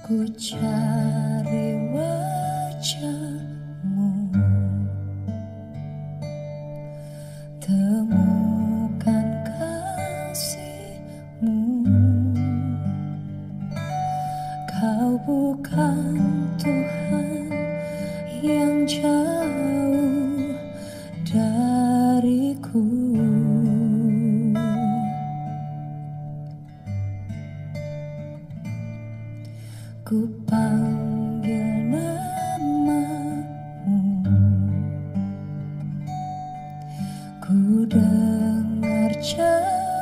Ku cari wajahmu, temukan kasihmu. Kau bukan Tuhan yang jauh dariku. Ku panggil namamu, ku dengar jawabmu.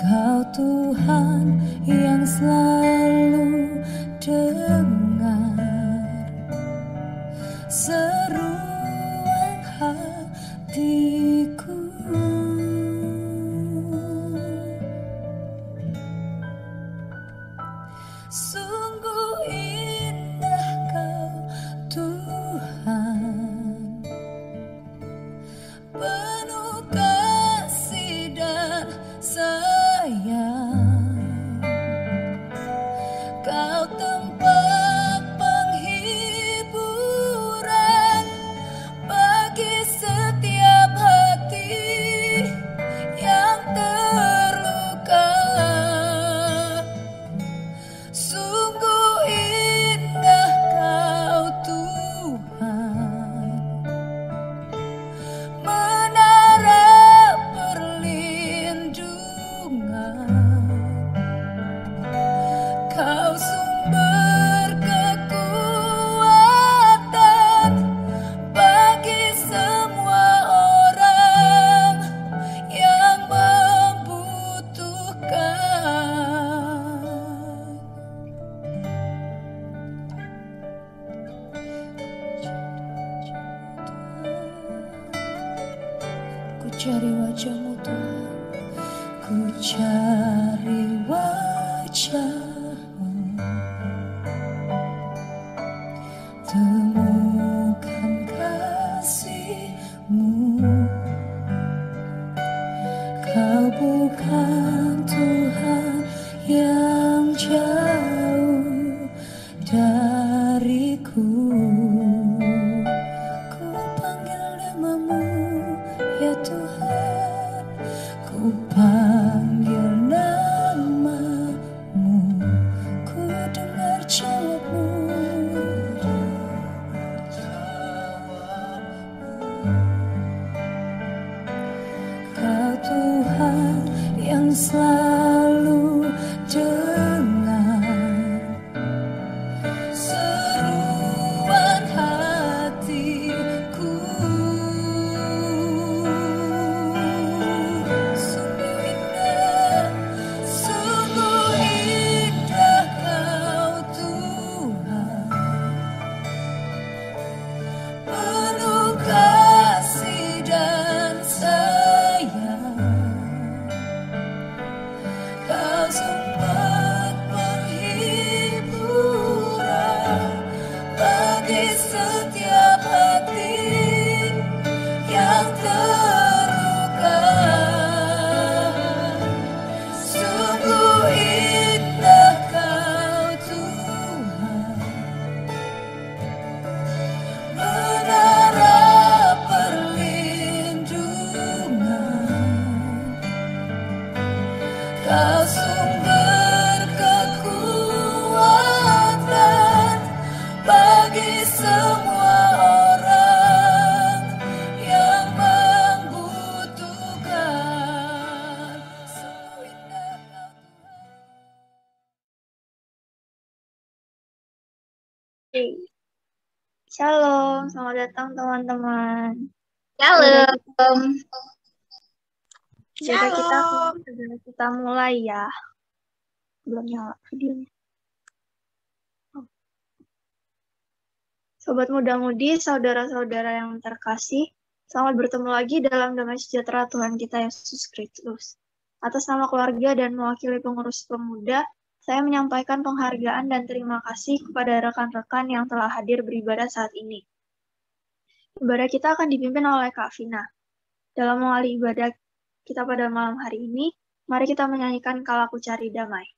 Kau Tuhan yang selalu dengar seruan hatiku. Sungguh indah Kau Tuhan, penuh kasih dan sayang. Kau tempat penghiburan bagi setiap hati yang terluka. Sungguh indah Kau Tuhan, menara perlindungan. Kau sumber kekuatan bagi semua orang yang membutuhkan. Ku cari wajah-Mu Tuhan, ku cari wajah-Mu, temukan kasih-Mu. Kau bukan Tuhan yang jauh dariku. Ku panggil namamu, ya Tuhan, ku panggil namamu, ku dengar jawabmu. Kau Tuhan yang selalu dengar seruan hatiku. Sungguh indah Kau Tuhan, penuh kasih dan sayang. Kau sumber penghiburan bagi setiap hati yang terluka. Sungguh indah Kau Tuhan, menara perlindungan. Kau sumber kekuatan bagi semua orang yang membutuhkan. Sungguh indah Kau Tuhan. Shalom, selamat datang teman-teman. Shalom. Kita mulai ya. Belum nyala videonya. Sobat muda-mudi, saudara-saudara yang terkasih, selamat bertemu lagi dalam damai sejahtera Tuhan kita Yesus Kristus. Atas nama keluarga dan mewakili pengurus pemuda, saya menyampaikan penghargaan dan terima kasih kepada rekan-rekan yang telah hadir beribadah saat ini. Ibadah kita akan dipimpin oleh Kak Vina. Dalam mengawali ibadah kita pada malam hari ini, Mari kita menyanyikan Kala Ku Cari Damai.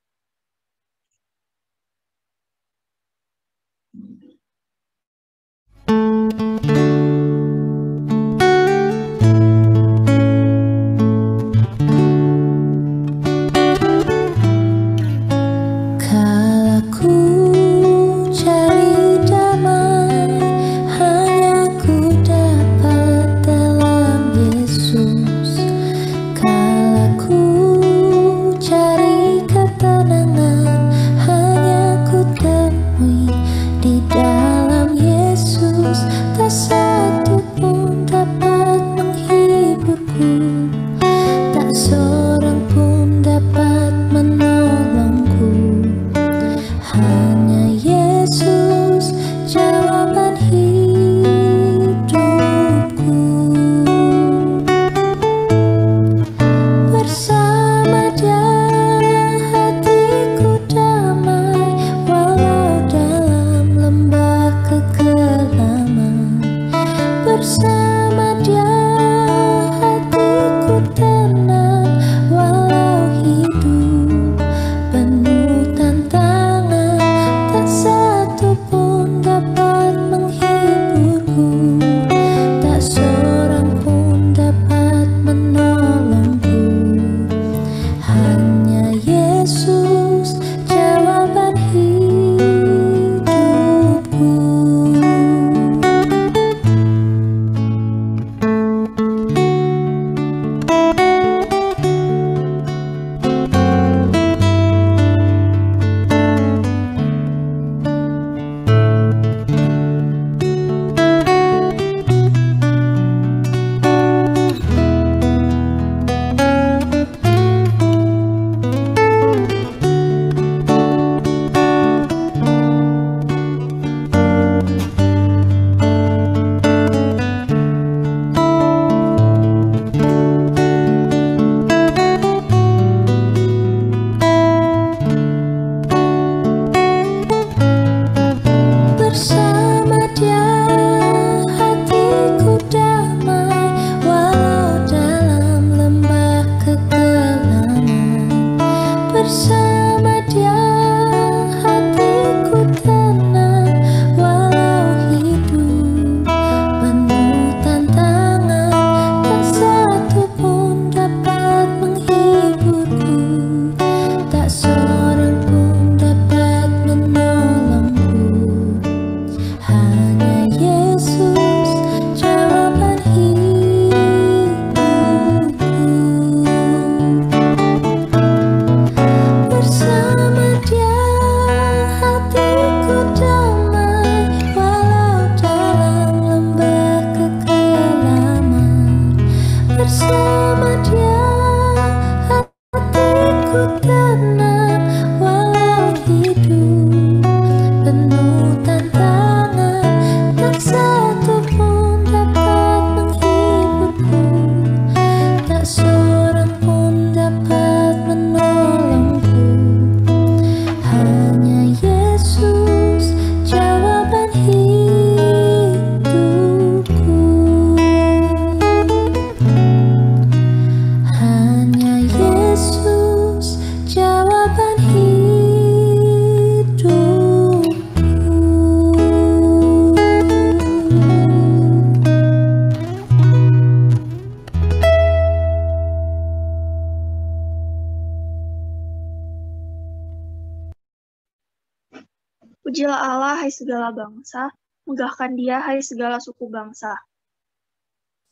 Pujilah Allah, hai segala bangsa, megahkan Dia, hai segala suku bangsa.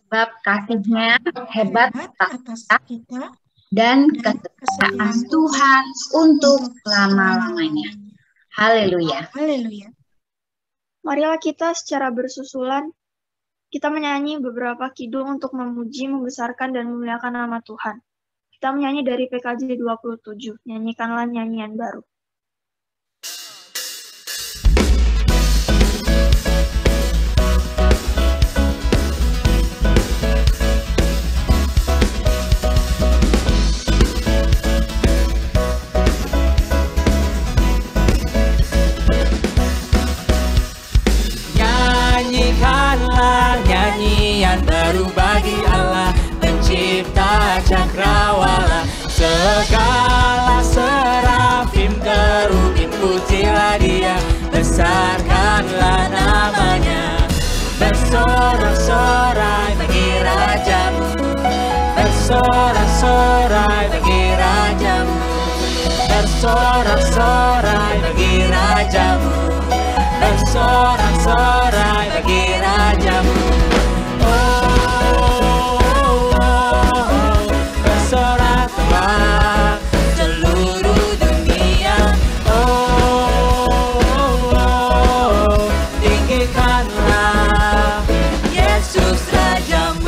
Sebab kasih-Nya hebat atas kita dan kesetiaan Tuhan untuk selama-lamanya. Haleluya. Haleluya. Marilah kita secara bersusulan, kita menyanyi beberapa kidung untuk memuji, membesarkan, dan memuliakan nama Tuhan. Kita menyanyi dari PKJ 27, nyanyikanlah nyanyian baru. Nyanyikanlah nyanyian baru bagi Allah, pencipta cakrawala. bersorak-sorai bagi rajamu, bersorak-sorai bagi rajamu. Bersoraklah seluruh dunia. Tinggikanlah Yesus rajamu.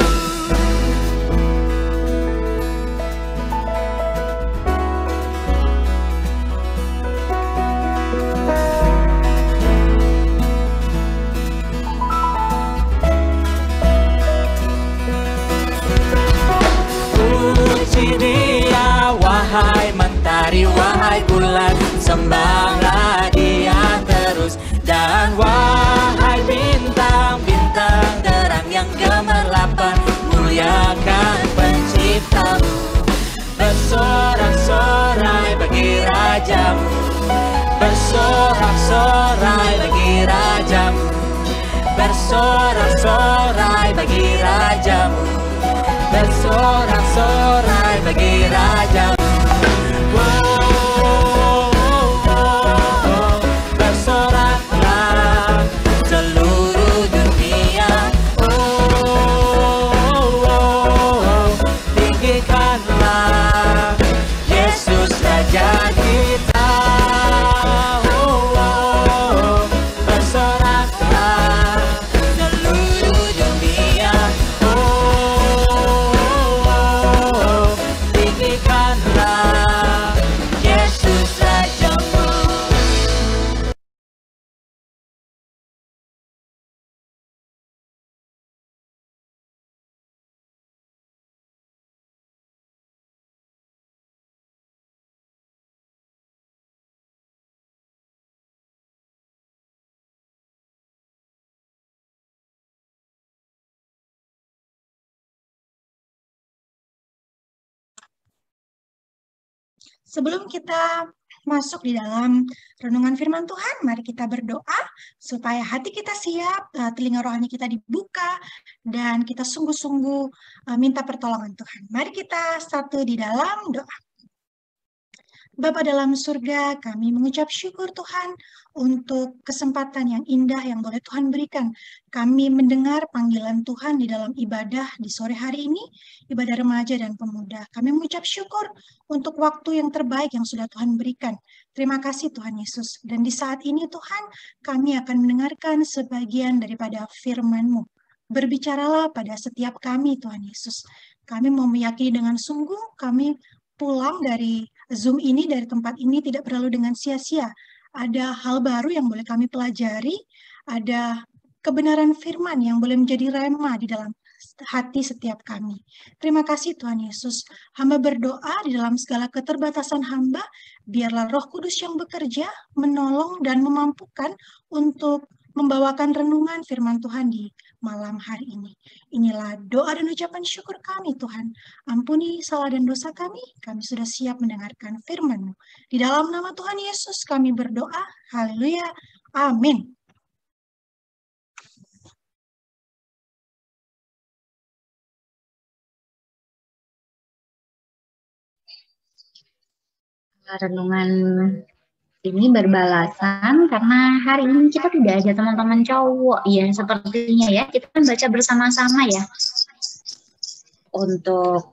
Puji Dia, wahai mentari, wahai bulan, sembahlah Dia terus. Dan wahai bintang-bintang terang yang gemerlapan, muliakan penciptamu. Bersorak-sorai bagi rajamu, bersorak-sorai bagi rajamu, bersorak-sorai bagi rajamu, bersorak-sorai bagi rajamu. Bersoraklah seluruh dunia. Tinggikanlah Yesus Raja kita. Bersoraklah seluruh dunia. Tinggikanlah Yesus Rajamu. Sebelum kita masuk di dalam renungan firman Tuhan, mari kita berdoa supaya hati kita siap, telinga rohani kita dibuka, dan kita sungguh-sungguh minta pertolongan Tuhan. Mari kita satu di dalam doa. Bapa dalam surga, kami mengucap syukur Tuhan untuk kesempatan yang indah yang boleh Tuhan berikan. Kami mendengar panggilan Tuhan di dalam ibadah di sore hari ini, ibadah remaja dan pemuda. Kami mengucap syukur untuk waktu yang terbaik yang sudah Tuhan berikan. Terima kasih Tuhan Yesus. Dan di saat ini Tuhan, kami akan mendengarkan sebagian daripada firman-Mu. Berbicaralah pada setiap kami Tuhan Yesus. Kami mau meyakini dengan sungguh, kami pulang dari Zoom ini, dari tempat ini tidak berlalu dengan sia-sia. Ada hal baru yang boleh kami pelajari, ada kebenaran firman yang boleh menjadi rema di dalam hati setiap kami. Terima kasih Tuhan Yesus. Hamba berdoa di dalam segala keterbatasan hamba, biarlah Roh Kudus yang bekerja, menolong dan memampukan untuk membawakan renungan firman Tuhan di malam hari ini. Inilah doa dan ucapan syukur kami Tuhan. Ampuni salah dan dosa kami sudah siap mendengarkan firman-Mu. Di dalam nama Tuhan Yesus kami berdoa. Haleluya. Amin. Renungan ini berbalasan karena hari ini kita tidak ada teman-teman cowok ya, sepertinya ya. Kita kan baca bersama-sama ya untuk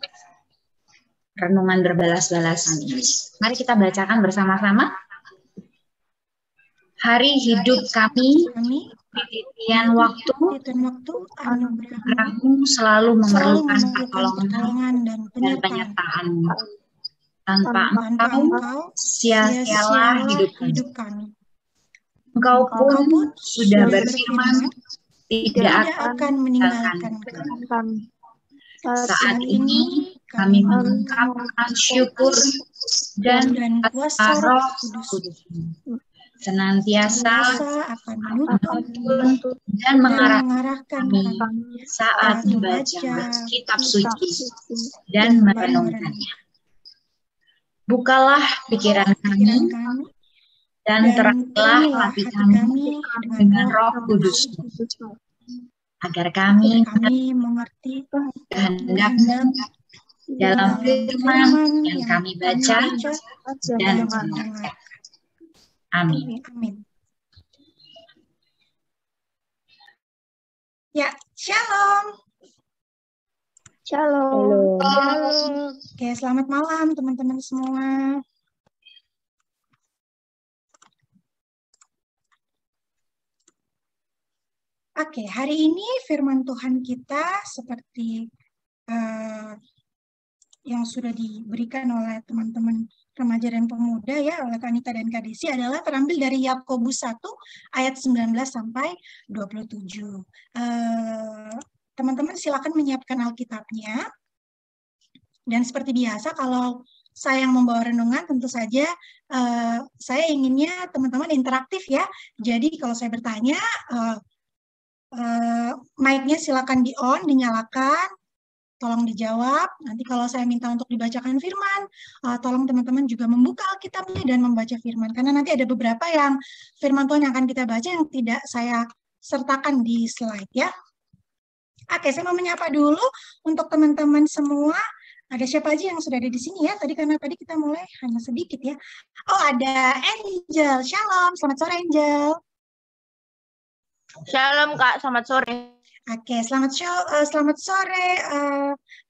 renungan berbalas-balasan ini. Mari kita bacakan bersama-sama. Hari hidup kami, titian waktu, anugerah-Mu selalu memerlukan pertolongan dan penyertaan-Mu. Tanpa Engkau, sia-sialah hidup kami. Engkau pun sudah berfirman, tidak akan meninggalkan kami. Saat ini kami mengucapkan syukur dan kuasa Roh Kudus-Mu senantiasa akan menuntun dan mengarahkan kami saat membaca kitab suci dan merenungkannya. Bukalah pikiran kami dan teranglah hati kami dengan Roh Kudus, agar kami mengerti kehendak-Mu dalam firman yang kami baca dan dengar. amin. Amin. Ya, shalom. Shalom. Oke, selamat malam teman-teman semua. Oke, hari ini firman Tuhan kita seperti yang sudah diberikan oleh teman-teman remaja dan pemuda ya, oleh Kanita dan Kak Desi adalah terambil dari Yakobus 1 ayat 19 sampai 27. Teman-teman silakan menyiapkan Alkitabnya. Dan seperti biasa kalau saya yang membawa renungan tentu saja saya inginnya teman-teman interaktif ya. Jadi kalau saya bertanya mic-nya silakan di-on, dinyalakan. Tolong dijawab. Nanti kalau saya minta untuk dibacakan firman, tolong teman-teman juga membuka Alkitabnya dan membaca firman. Karena nanti ada beberapa yang firman Tuhan yang akan kita baca yang tidak saya sertakan di slide ya. Oke, saya mau menyapa dulu untuk teman-teman semua. Ada siapa aja yang sudah ada di sini ya? Karena tadi kita mulai hanya sedikit ya. Oh, ada Angel. Shalom. Selamat sore, Angel. Shalom Kak, selamat sore. Oke, selamat sore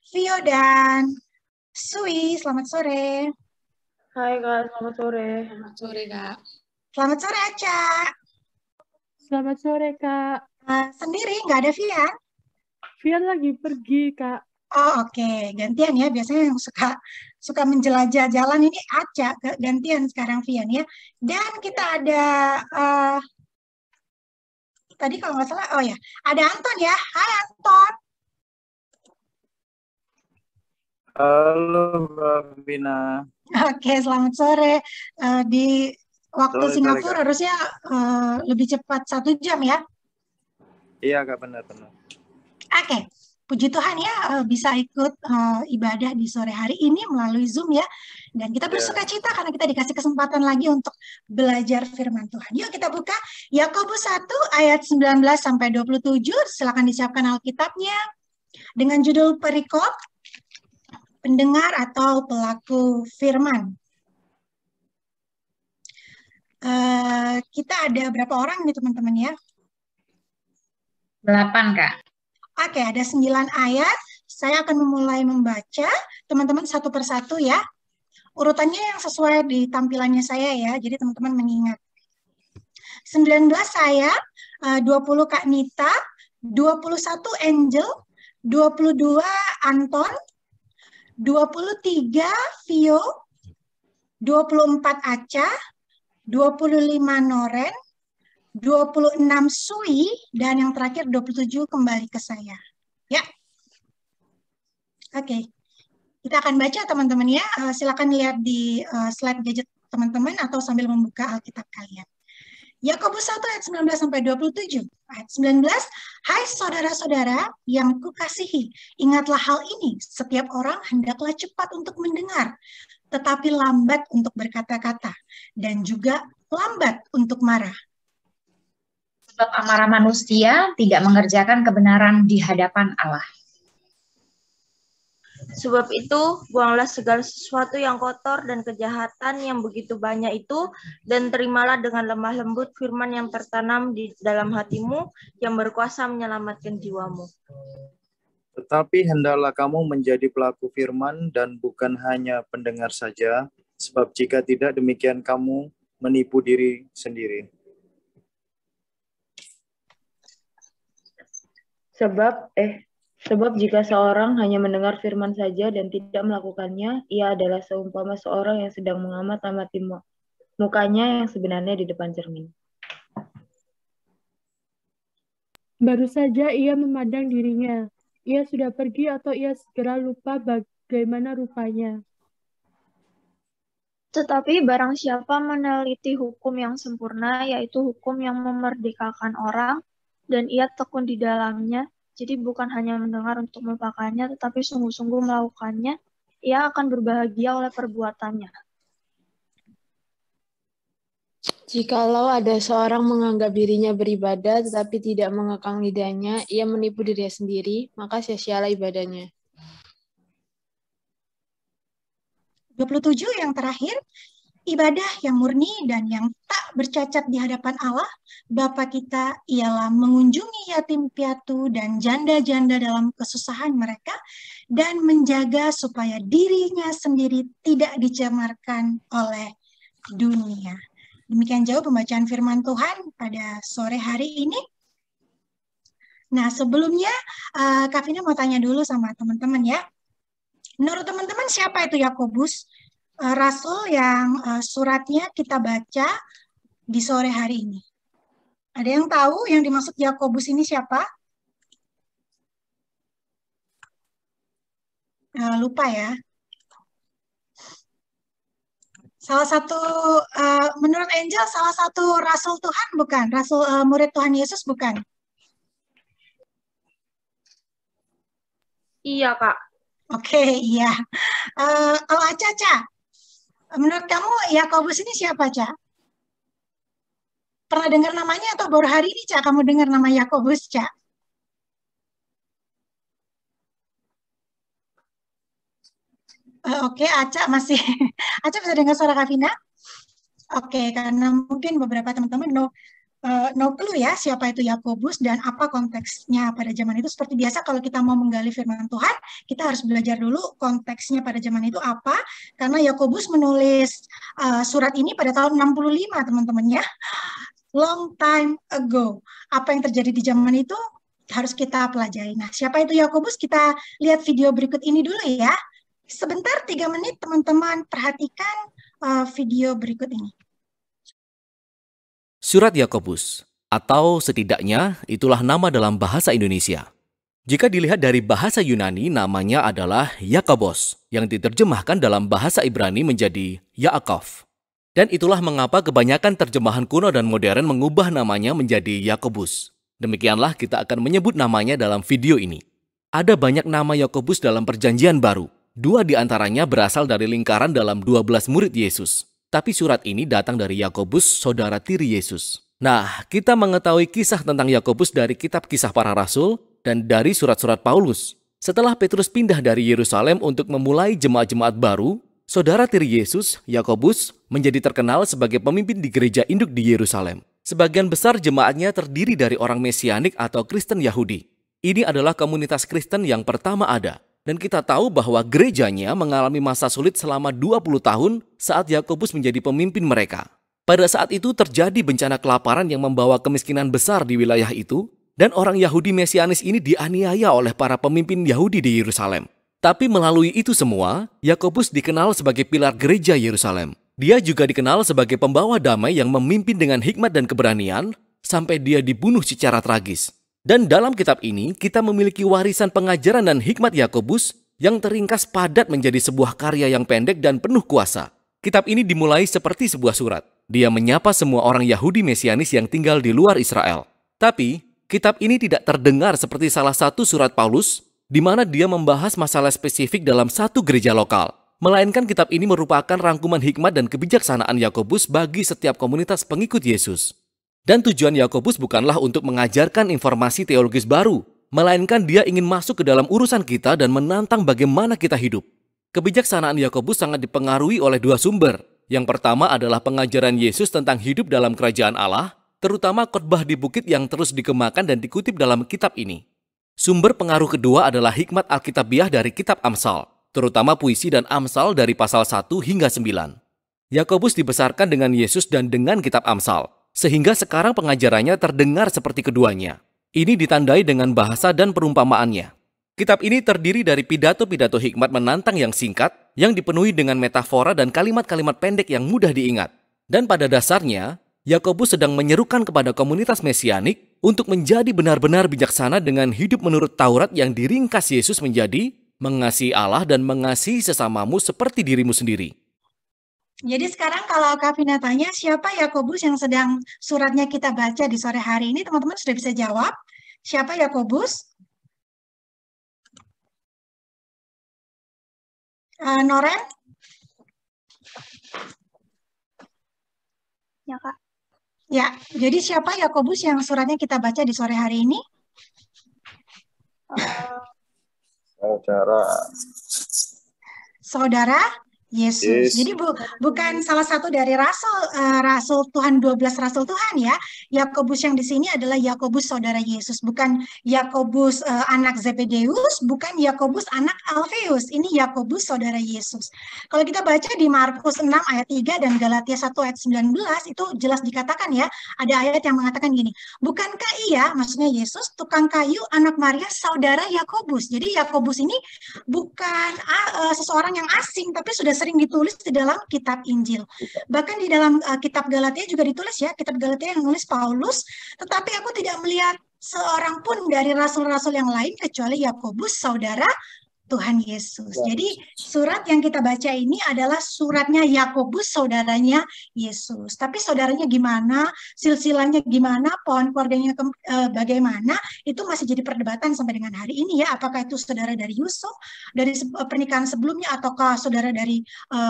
Vio dan Sui, selamat sore. Hai Kak, selamat sore. Selamat sore, Kak. Selamat sore Aca. Selamat sore, Kak. Sendiri, nggak ada Vian? Vian lagi pergi, Kak. Oh oke, gantian ya. Biasanya yang suka menjelajah jalan ini Aca, gantian sekarang Vian ya. Dan kita ada tadi kalau nggak salah, oh ya, ada Anton ya. Hai Anton. Halo Mbak Bina. Oke, selamat sore. Di waktu Sore, Singapura Kak. harusnya lebih cepat 1 jam ya. Iya Kak, benar-benar. Oke, puji Tuhan ya bisa ikut ibadah di sore hari ini melalui Zoom ya. Dan kita bersuka cita karena kita dikasih kesempatan lagi untuk belajar firman Tuhan. Yuk kita buka Yakobus 1 ayat 19 sampai 27. Silakan disiapkan Alkitabnya dengan judul perikop pendengar atau pelaku firman. Kita ada berapa orang nih teman-teman ya? 8, Kak. Oke, ada 9 ayat. Saya akan memulai membaca. Teman-teman satu persatu ya. Urutannya yang sesuai di tampilannya saya ya. Jadi teman-teman mengingat. 19 saya, 20 Kak Nita, 21 Angel, 22 Anton, 23 Vio, 24 Aca, 25 Noren, 26 Sui, dan yang terakhir 27 kembali ke saya. Ya. Oke. Kita akan baca teman-teman ya. Silakan lihat di slide gadget teman-teman atau sambil membuka Alkitab kalian. Yakobus 1 ayat 19 sampai 27. Ayat 19, hai saudara-saudara yang kukasihi, ingatlah hal ini, setiap orang hendaklah cepat untuk mendengar, tetapi lambat untuk berkata-kata, dan juga lambat untuk marah. Sebab amarah manusia tidak mengerjakan kebenaran di hadapan Allah. Sebab itu, buanglah segala sesuatu yang kotor dan kejahatan yang begitu banyak itu, dan terimalah dengan lemah lembut firman yang tertanam di dalam hatimu, yang berkuasa menyelamatkan jiwamu. Tetapi hendaklah kamu menjadi pelaku firman dan bukan hanya pendengar saja, sebab jika tidak demikian kamu menipu diri sendiri. Sebab jika seorang hanya mendengar firman saja dan tidak melakukannya, ia adalah seumpama seorang yang sedang mengamat-amati mukanya yang sebenarnya di depan cermin. Baru saja ia memandang dirinya. Ia sudah pergi atau ia segera lupa bagaimana rupanya. Tetapi barang siapa meneliti hukum yang sempurna, yaitu hukum yang memerdekakan orang, dan ia tekun di dalamnya, jadi bukan hanya mendengar untuk melupakannya, tetapi sungguh-sungguh melakukannya, ia akan berbahagia oleh perbuatannya. Jikalau ada seorang menganggap dirinya beribadah tetapi tidak mengekang lidahnya, ia menipu dirinya sendiri, maka sia-sialah ibadahnya. Sebab ia yang mengaku dirinya beribadah tetapi tidak mengekang lidahnya, ia menipu dirinya sendiri, maka sia-sialah ibadahnya. Ia menipu dirinya sendiri, maka sia-sialah ibadahnya. Ia menipu dirinya sendiri, maka sia-sialah ibadahnya. 27 yang terakhir, ibadah yang murni dan yang tak bercacat di hadapan Allah, Bapa kita ialah mengunjungi yatim piatu dan janda-janda dalam kesusahan mereka dan menjaga supaya dirinya sendiri tidak dicemarkan oleh dunia. Demikian jauh pembacaan firman Tuhan pada sore hari ini. Nah, sebelumnya Kak Vina mau tanya dulu sama teman-teman ya. Menurut teman-teman siapa itu Yakobus? Rasul yang suratnya kita baca di sore hari ini. Ada yang tahu yang dimaksud Yakobus ini siapa? Lupa ya. Salah satu, menurut Angel, salah satu Rasul Tuhan bukan? Rasul murid Tuhan Yesus bukan? Iya, Kak. Oke, iya. Kalau Aca, menurut kamu Yakobus ini siapa, Ca? Pernah dengar namanya atau baru hari ini, Ca, kamu dengar nama Yakobus, Ca? Oke, Aca masih. Aca bisa dengar suara Kak Vina? Oke, karena mungkin beberapa teman-teman no clue ya siapa itu Yakobus dan apa konteksnya pada zaman itu. Seperti biasa kalau kita mau menggali firman Tuhan, kita harus belajar dulu konteksnya pada zaman itu apa. Karena Yakobus menulis surat ini pada tahun 65, teman-teman ya. Long time ago. Apa yang terjadi di zaman itu harus kita pelajari. Nah, siapa itu Yakobus? Kita lihat video berikut ini dulu ya. Sebentar, 3 menit teman-teman perhatikan video berikut ini. Surat Yakobus, atau setidaknya itulah nama dalam bahasa Indonesia. Jika dilihat dari bahasa Yunani, namanya adalah Yakobos, yang diterjemahkan dalam bahasa Ibrani menjadi Yaakov. Dan itulah mengapa kebanyakan terjemahan kuno dan modern mengubah namanya menjadi Yakobus. Demikianlah kita akan menyebut namanya dalam video ini. Ada banyak nama Yakobus dalam Perjanjian Baru. 2 di antaranya berasal dari lingkaran dalam 12 murid Yesus. Tapi surat ini datang dari Yakobus, saudara tiri Yesus. Nah, kita mengetahui kisah tentang Yakobus dari kitab Kisah Para Rasul dan dari surat-surat Paulus. Setelah Petrus pindah dari Yerusalem untuk memulai jemaat-jemaat baru, saudara tiri Yesus, Yakobus, menjadi terkenal sebagai pemimpin di gereja induk di Yerusalem. Sebagian besar jemaatnya terdiri dari orang Mesianik atau Kristen Yahudi. Ini adalah komunitas Kristen yang pertama ada. Dan kita tahu bahwa gerejanya mengalami masa sulit selama 20 tahun saat Yakobus menjadi pemimpin mereka. Pada saat itu terjadi bencana kelaparan yang membawa kemiskinan besar di wilayah itu, dan orang Yahudi Mesianis ini dianiaya oleh para pemimpin Yahudi di Yerusalem. Tapi melalui itu semua, Yakobus dikenal sebagai pilar gereja Yerusalem. Dia juga dikenal sebagai pembawa damai yang memimpin dengan hikmat dan keberanian, sampai dia dibunuh secara tragis. Dan dalam kitab ini, kita memiliki warisan pengajaran dan hikmat Yakobus yang teringkas padat menjadi sebuah karya yang pendek dan penuh kuasa. Kitab ini dimulai seperti sebuah surat. Dia menyapa semua orang Yahudi Mesianis yang tinggal di luar Israel. Tapi, kitab ini tidak terdengar seperti salah satu surat Paulus, di mana dia membahas masalah spesifik dalam satu gereja lokal. Melainkan kitab ini merupakan rangkuman hikmat dan kebijaksanaan Yakobus bagi setiap komunitas pengikut Yesus. Dan tujuan Yakobus bukanlah untuk mengajarkan informasi teologis baru, melainkan dia ingin masuk ke dalam urusan kita dan menantang bagaimana kita hidup. Kebijaksanaan Yakobus sangat dipengaruhi oleh 2 sumber. Yang pertama adalah pengajaran Yesus tentang hidup dalam kerajaan Allah, terutama khotbah di bukit yang terus dikembangkan dan dikutip dalam kitab ini. Sumber pengaruh kedua adalah hikmat Alkitabiah dari kitab Amsal, terutama puisi dan Amsal dari pasal 1 hingga 9. Yakobus dibesarkan dengan Yesus dan dengan kitab Amsal, sehingga sekarang pengajarannya terdengar seperti keduanya. Ini ditandai dengan bahasa dan perumpamaannya. Kitab ini terdiri dari pidato-pidato hikmat menantang yang singkat, yang dipenuhi dengan metafora dan kalimat-kalimat pendek yang mudah diingat. Dan pada dasarnya, Yakobus sedang menyerukan kepada komunitas Mesianik untuk menjadi benar-benar bijaksana dengan hidup menurut Taurat yang diringkas Yesus menjadi mengasihi Allah dan mengasihi sesamamu seperti dirimu sendiri. Jadi sekarang kalau Kak Vina tanya siapa Yakobus yang sedang suratnya kita baca di sore hari ini, teman-teman sudah bisa jawab. Siapa Yakobus? Noren? Ya, Kak. Ya, jadi siapa Yakobus yang suratnya kita baca di sore hari ini? Saudara. Saudara Yesus. Yes. Jadi bukan salah satu dari rasul Tuhan, 12 rasul Tuhan ya. Yakobus yang di sini adalah Yakobus saudara Yesus, bukan Yakobus anak Zebedeus, bukan Yakobus anak Alfeus. Ini Yakobus saudara Yesus. Kalau kita baca di Markus 6 ayat 3 dan Galatia 1 ayat 19 itu jelas dikatakan ya, ada ayat yang mengatakan gini, bukankah ia, maksudnya Yesus, tukang kayu anak Maria saudara Yakobus. Jadi Yakobus ini bukan seseorang yang asing, tapi sudah sering ditulis di dalam kitab Injil. Bahkan di dalam kitab Galatia juga ditulis ya, kitab Galatia yang nulis Paulus, tetapi aku tidak melihat seorang pun dari rasul-rasul yang lain kecuali Yakobus, saudara Tuhan Yesus. Jadi surat yang kita baca ini adalah suratnya Yakobus, saudaranya Yesus. Tapi saudaranya gimana, silsilahnya gimana, pohon keluarganya bagaimana, itu masih jadi perdebatan sampai dengan hari ini ya. Apakah itu saudara dari Yusuf, dari pernikahan sebelumnya, ataukah saudara dari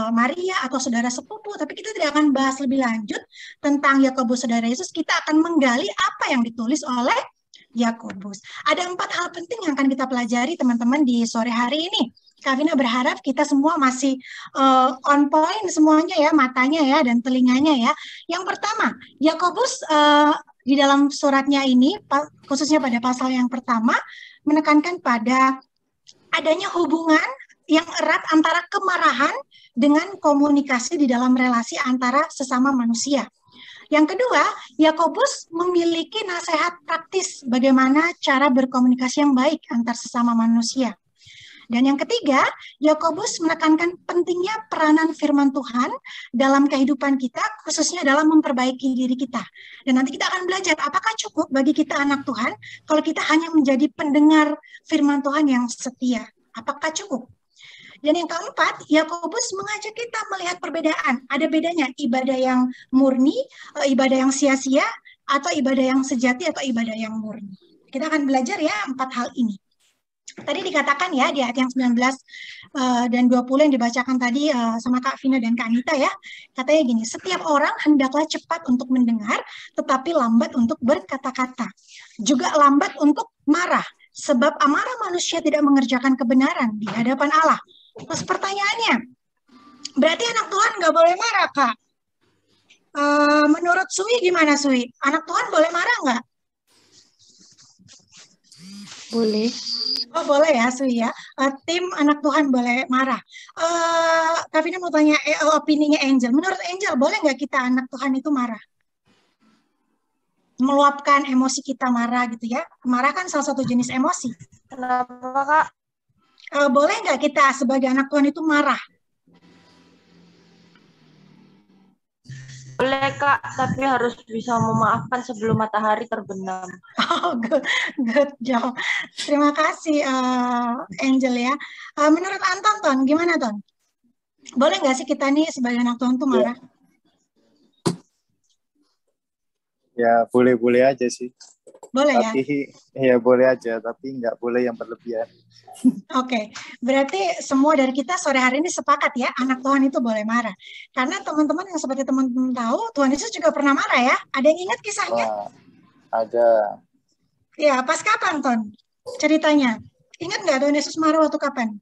Maria, atau saudara sepupu. Tapi kita tidak akan bahas lebih lanjut tentang Yakobus, saudara Yesus. Kita akan menggali apa yang ditulis oleh Yakobus. Ada 4 hal penting yang akan kita pelajari teman-teman di sore hari ini. Kak Vina berharap kita semua masih on point semuanya ya, matanya ya dan telinganya ya. Yang pertama, Yakobus di dalam suratnya ini, khususnya pada pasal yang pertama, menekankan pada adanya hubungan yang erat antara kemarahan dengan komunikasi di dalam relasi antara sesama manusia. Yang kedua, Yakobus memiliki nasihat praktis bagaimana cara berkomunikasi yang baik antar sesama manusia. Dan yang ketiga, Yakobus menekankan pentingnya peranan firman Tuhan dalam kehidupan kita, khususnya dalam memperbaiki diri kita. Dan nanti kita akan belajar apakah cukup bagi kita anak Tuhan kalau kita hanya menjadi pendengar firman Tuhan yang setia. Apakah cukup? Dan yang keempat, Yakobus mengajak kita melihat perbedaan. Ada bedanya ibadah yang murni, ibadah yang sia-sia, atau ibadah yang sejati, atau ibadah yang murni. Kita akan belajar ya 4 hal ini. Tadi dikatakan ya di ayat yang 19 dan 20 yang dibacakan tadi sama Kak Vina dan Kak Anita ya. Katanya gini, setiap orang hendaklah cepat untuk mendengar, tetapi lambat untuk berkata-kata. Juga lambat untuk marah, sebab amarah manusia tidak mengerjakan kebenaran di hadapan Allah. Terus pertanyaannya, berarti anak Tuhan nggak boleh marah, Kak? Menurut Sui gimana, Sui? Anak Tuhan boleh marah nggak? Boleh. Oh, boleh ya, Sui ya. Tim anak Tuhan boleh marah. Kak Vina mau tanya opininya Angel. Menurut Angel, boleh nggak kita anak Tuhan itu marah? Meluapkan emosi kita marah gitu ya. Marah kan salah satu jenis emosi. Kenapa, Kak? Boleh nggak kita sebagai anak Tuhan itu marah? Boleh, Kak, tapi harus bisa memaafkan sebelum matahari terbenam. Oh, good job. Terima kasih, Angel ya. Menurut Anton, Ton, gimana, Ton? Boleh nggak sih kita nih sebagai anak Tuhan tuh marah? Ya, boleh-boleh aja sih. Boleh ya? Tapi ya boleh aja, tapi nggak boleh yang berlebihan. Oke, berarti semua dari kita sore hari ini sepakat ya, anak Tuhan itu boleh marah. Karena teman-teman yang seperti teman-teman tahu, Tuhan Yesus juga pernah marah ya. Ada yang ingat kisahnya? Ada. Ya, pas kapan, Ton? Ceritanya. Ingat nggak Tuhan Yesus marah waktu kapan?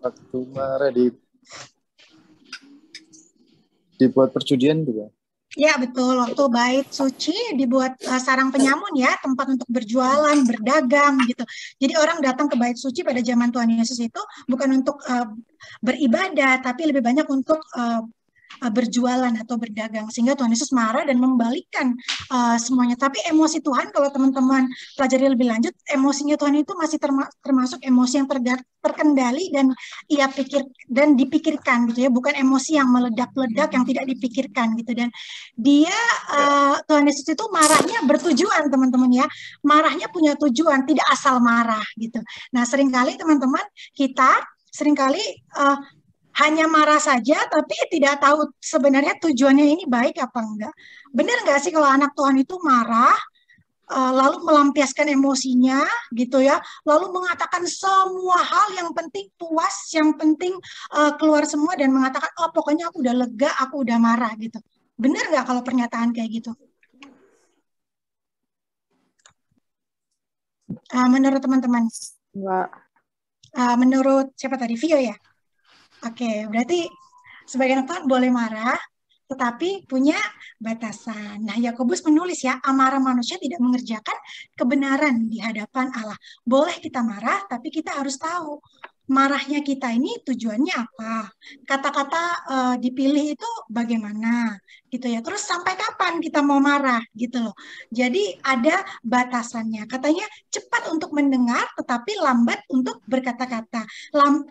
Waktu marah dibuat perjudian juga. Ya, betul. Waktu bait suci dibuat sarang penyamun ya, tempat untuk berjualan, berdagang gitu. Jadi orang datang ke bait suci pada zaman Tuhan Yesus itu bukan untuk beribadah, tapi lebih banyak untuk berjualan atau berdagang, sehingga Tuhan Yesus marah dan membalikkan semuanya. Tapi emosi Tuhan, kalau teman-teman pelajari lebih lanjut, emosinya Tuhan itu masih termasuk emosi yang terkendali dan ia pikir dan dipikirkan gitu ya, bukan emosi yang meledak-ledak yang tidak dipikirkan gitu. Dan dia Tuhan Yesus itu marahnya bertujuan, teman-teman ya, marahnya punya tujuan, tidak asal marah gitu. Nah, seringkali teman-teman kita hanya marah saja, tapi tidak tahu sebenarnya tujuannya ini baik apa enggak. Benar nggak sih kalau anak Tuhan itu marah, lalu melampiaskan emosinya gitu ya, lalu mengatakan semua hal yang penting puas, yang penting keluar semua dan mengatakan, oh pokoknya aku udah lega, aku udah marah gitu. Benar nggak kalau pernyataan kayak gitu? Menurut teman-teman? Enggak. Menurut siapa tadi? Vio ya? Oke, berarti sebagian Tuhan boleh marah, tetapi punya batasan. Nah, Yakobus menulis ya, amarah manusia tidak mengerjakan kebenaran di hadapan Allah. Boleh kita marah, tapi kita harus tahu marahnya kita ini tujuannya apa. Kata-kata dipilih itu bagaimana, gitu ya. Terus sampai kapan kita mau marah, gitu loh. Jadi ada batasannya. Katanya cepat untuk mendengar, tetapi lambat untuk berkata-kata.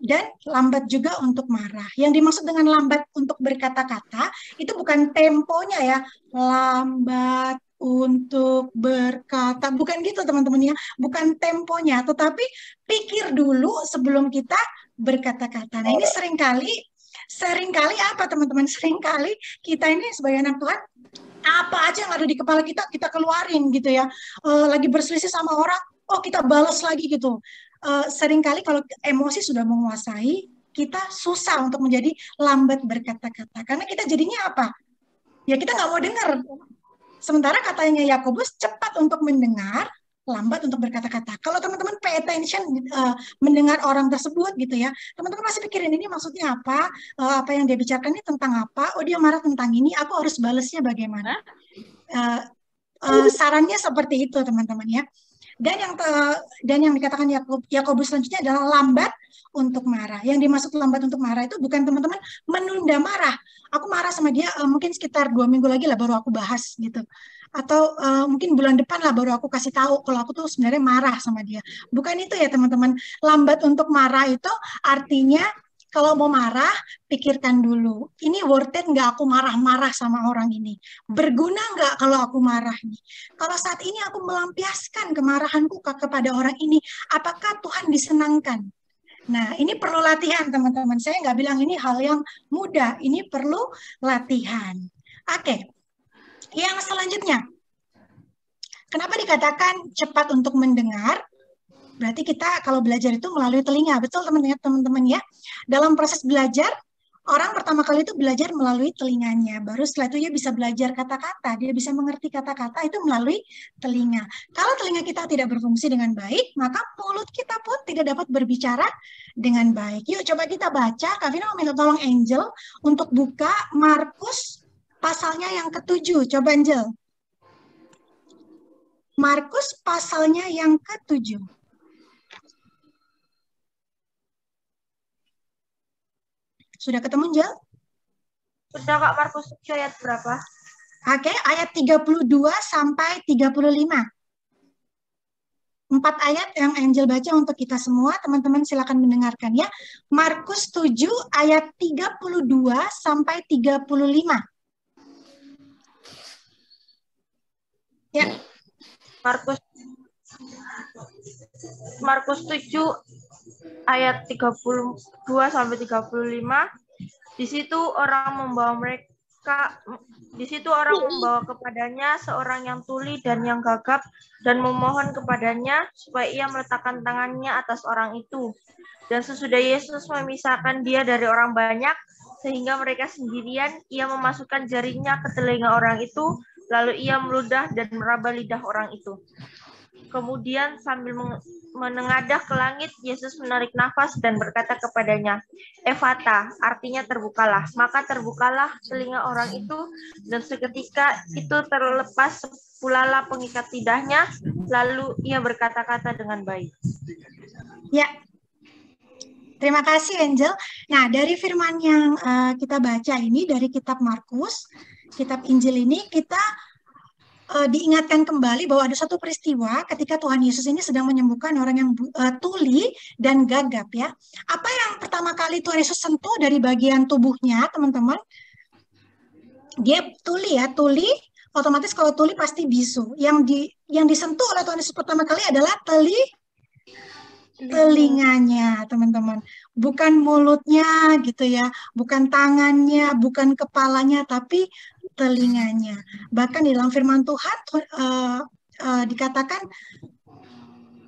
Dan lambat juga untuk marah. Yang dimaksud dengan lambat untuk berkata-kata itu bukan temponya ya, lambat untuk berkata, bukan gitu teman-teman ya, bukan temponya, tetapi pikir dulu sebelum kita berkata-kata. Nah, ini seringkali apa teman-teman? Seringkali kita ini sebagai anak Tuhan, apa aja yang ada di kepala kita, kita keluarin gitu ya. Lagi berselisih sama orang, oh kita balas lagi gitu. Seringkali kalau emosi sudah menguasai, kita susah untuk menjadi lambat berkata-kata. Karena kita jadinya apa? Ya kita nggak mau dengar. Sementara katanya Yakobus cepat untuk mendengar, lambat untuk berkata-kata. Kalau teman-teman pay attention mendengar orang tersebut gitu ya, teman-teman masih pikirin ini maksudnya apa, apa yang dia bicarakan ini tentang apa, oh dia marah tentang ini, aku harus balasnya bagaimana. Sarannya seperti itu teman-teman ya. Dan yang dikatakan Yakobus selanjutnya adalah lambat untuk marah. Yang dimaksud lambat untuk marah itu bukan teman-teman menunda marah. Aku marah sama dia mungkin sekitar 2 minggu lagi lah baru aku bahas gitu. Atau mungkin bulan depan lah baru aku kasih tahu kalau aku tuh sebenarnya marah sama dia. Bukan itu ya teman-teman. Lambat untuk marah itu artinya kalau mau marah, pikirkan dulu. Ini worth it nggak aku marah-marah sama orang ini? Berguna nggak kalau aku marah nih? Kalau saat ini aku melampiaskan kemarahanku kepada orang ini, apakah Tuhan disenangkan? Nah, ini perlu latihan teman-teman. Saya nggak bilang ini hal yang mudah. Ini perlu latihan. Oke, yang selanjutnya. Kenapa dikatakan cepat untuk mendengar? Berarti kita kalau belajar itu melalui telinga, betul teman-teman ya. Dalam proses belajar, orang pertama kali itu belajar melalui telinganya. Baru setelah itu dia bisa belajar kata-kata, dia bisa mengerti kata-kata itu melalui telinga. Kalau telinga kita tidak berfungsi dengan baik, maka mulut kita pun tidak dapat berbicara dengan baik. Yuk coba kita baca, Kak Vina mau minta tolong Angel untuk buka Markus pasalnya yang ke-7. Coba Angel. Markus pasalnya yang ke-7. Sudah ketemu, Jel? Sudah Kak, Markus ayat berapa? Oke, ayat 32 sampai 35. 4 ayat yang Angel baca untuk kita semua. Teman-teman silakan mendengarkan ya. Markus 7 ayat 32 sampai 35. Ya. Markus 7 ayat 32 sampai 35. Di situ orang membawa kepadanya seorang yang tuli dan yang gagap dan memohon kepadanya supaya ia meletakkan tangannya atas orang itu. Dan sesudah Yesus memisahkan dia dari orang banyak sehingga mereka sendirian, ia memasukkan jarinya ke telinga orang itu, lalu ia meludah dan meraba lidah orang itu. Kemudian sambil menengadah ke langit, Yesus menarik nafas dan berkata kepadanya, Efata, artinya terbukalah. Maka terbukalah telinga orang itu, dan seketika itu terlepas pulalah pengikat lidahnya, lalu ia berkata-kata dengan baik. Ya, terima kasih Angel. Nah, dari firman yang kita baca ini, dari kitab Markus, kitab Injil ini, kita diingatkan kembali bahwa ada satu peristiwa ketika Tuhan Yesus ini sedang menyembuhkan orang yang tuli dan gagap ya. Apa yang pertama kali Tuhan Yesus sentuh dari bagian tubuhnya, teman-teman? Dia tuli ya, tuli. Otomatis kalau tuli pasti bisu. Yang disentuh oleh Tuhan Yesus pertama kali adalah telinganya, teman-teman. Bukan mulutnya gitu ya, bukan tangannya, bukan kepalanya, tapi telinganya. Bahkan di dalam firman Tuhan dikatakan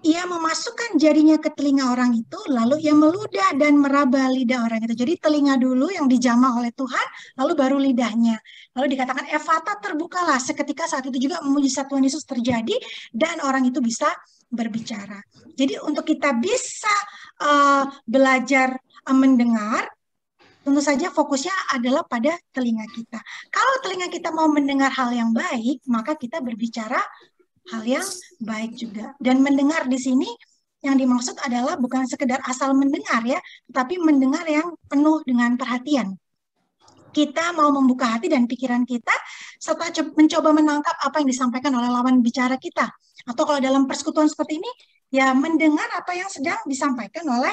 ia memasukkan jarinya ke telinga orang itu, lalu ia meludah dan meraba lidah orang itu. Jadi telinga dulu yang dijamah oleh Tuhan, lalu baru lidahnya. Lalu dikatakan Efata terbukalah. Seketika saat itu juga mujizat Tuhan Yesus terjadi dan orang itu bisa berbicara. Jadi untuk kita bisa belajar mendengar, Tentu saja fokusnya adalah pada telinga kita. Kalau telinga kita mau mendengar hal yang baik, maka kita berbicara hal yang baik juga. Dan mendengar di sini yang dimaksud adalah bukan sekedar asal mendengar ya, tetapi mendengar yang penuh dengan perhatian. Kita mau membuka hati dan pikiran kita serta mencoba menangkap apa yang disampaikan oleh lawan bicara kita. Atau kalau dalam persekutuan seperti ini, ya mendengar apa yang sedang disampaikan oleh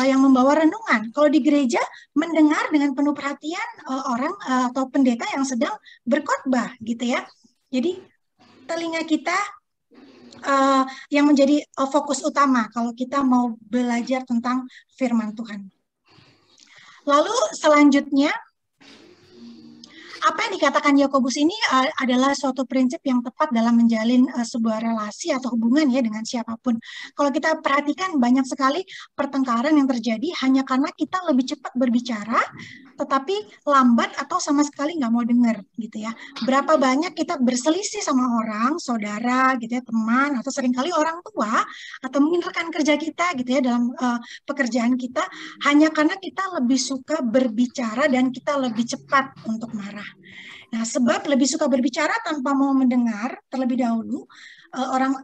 yang membawa renungan. Kalau di gereja, mendengar dengan penuh perhatian orang atau pendeta yang sedang berkhotbah gitu ya. Jadi telinga kita yang menjadi fokus utama kalau kita mau belajar tentang firman Tuhan. Lalu selanjutnya, apa yang dikatakan Yakobus ini adalah suatu prinsip yang tepat dalam menjalin sebuah relasi atau hubungan ya dengan siapapun. Kalau kita perhatikan banyak sekali pertengkaran yang terjadi hanya karena kita lebih cepat berbicara, tetapi lambat atau sama sekali nggak mau dengar gitu ya. Berapa banyak kita berselisih sama orang, saudara gitu ya, teman, atau seringkali orang tua, atau mungkin rekan kerja kita gitu ya dalam pekerjaan kita, hanya karena kita lebih suka berbicara dan kita lebih cepat untuk marah. Nah, sebab lebih suka berbicara tanpa mau mendengar terlebih dahulu,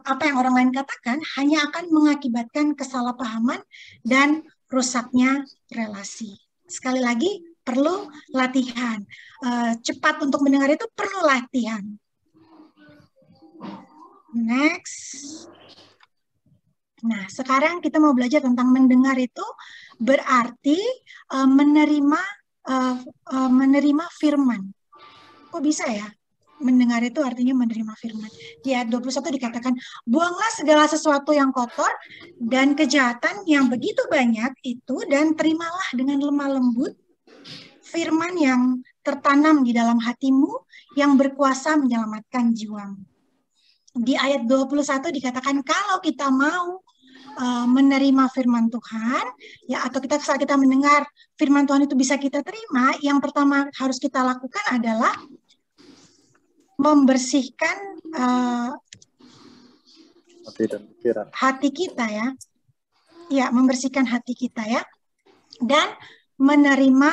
apa yang orang lain katakan hanya akan mengakibatkan kesalahpahaman dan rusaknya relasi. Sekali lagi, perlu latihan. Cepat untuk mendengar itu perlu latihan. Next. Nah, sekarang kita mau belajar tentang mendengar itu berarti menerima firman. Kok bisa ya? Mendengar itu artinya menerima firman. Di ayat 21 dikatakan, buanglah segala sesuatu yang kotor dan kejahatan yang begitu banyak itu dan terimalah dengan lemah lembut firman yang tertanam di dalam hatimu yang berkuasa menyelamatkan jiwamu. Di ayat 21 dikatakan kalau kita mau menerima firman Tuhan, ya atau saat kita mendengar firman Tuhan itu bisa kita terima, yang pertama harus kita lakukan adalah membersihkan hati kita ya, membersihkan hati kita ya, dan menerima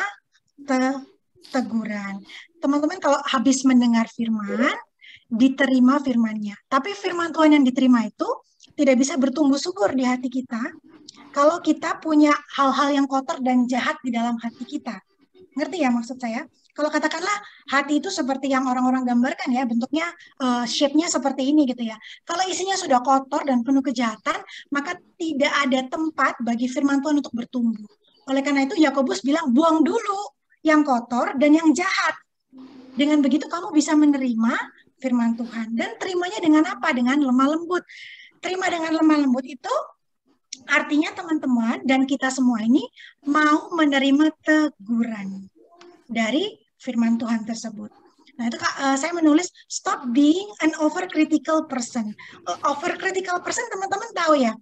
teguran. Teman-teman kalau habis mendengar firman, diterima firmannya. Tapi firman Tuhan yang diterima itu tidak bisa bertumbuh subur di hati kita kalau kita punya hal-hal yang kotor dan jahat di dalam hati kita. Ngerti ya maksud saya? Kalau katakanlah hati itu seperti yang orang-orang gambarkan ya, bentuknya shape-nya seperti ini gitu ya. Kalau isinya sudah kotor dan penuh kejahatan, maka tidak ada tempat bagi firman Tuhan untuk bertumbuh. Oleh karena itu Yakobus bilang buang dulu yang kotor dan yang jahat. Dengan begitu kamu bisa menerima firman Tuhan. Dan terimanya dengan apa? Dengan lemah lembut. Terima dengan lemah lembut itu artinya teman-teman dan kita semua ini mau menerima teguran dari firman Tuhan tersebut. Nah itu saya menulis stop being an overcritical person. Overcritical person teman-teman tahu ya.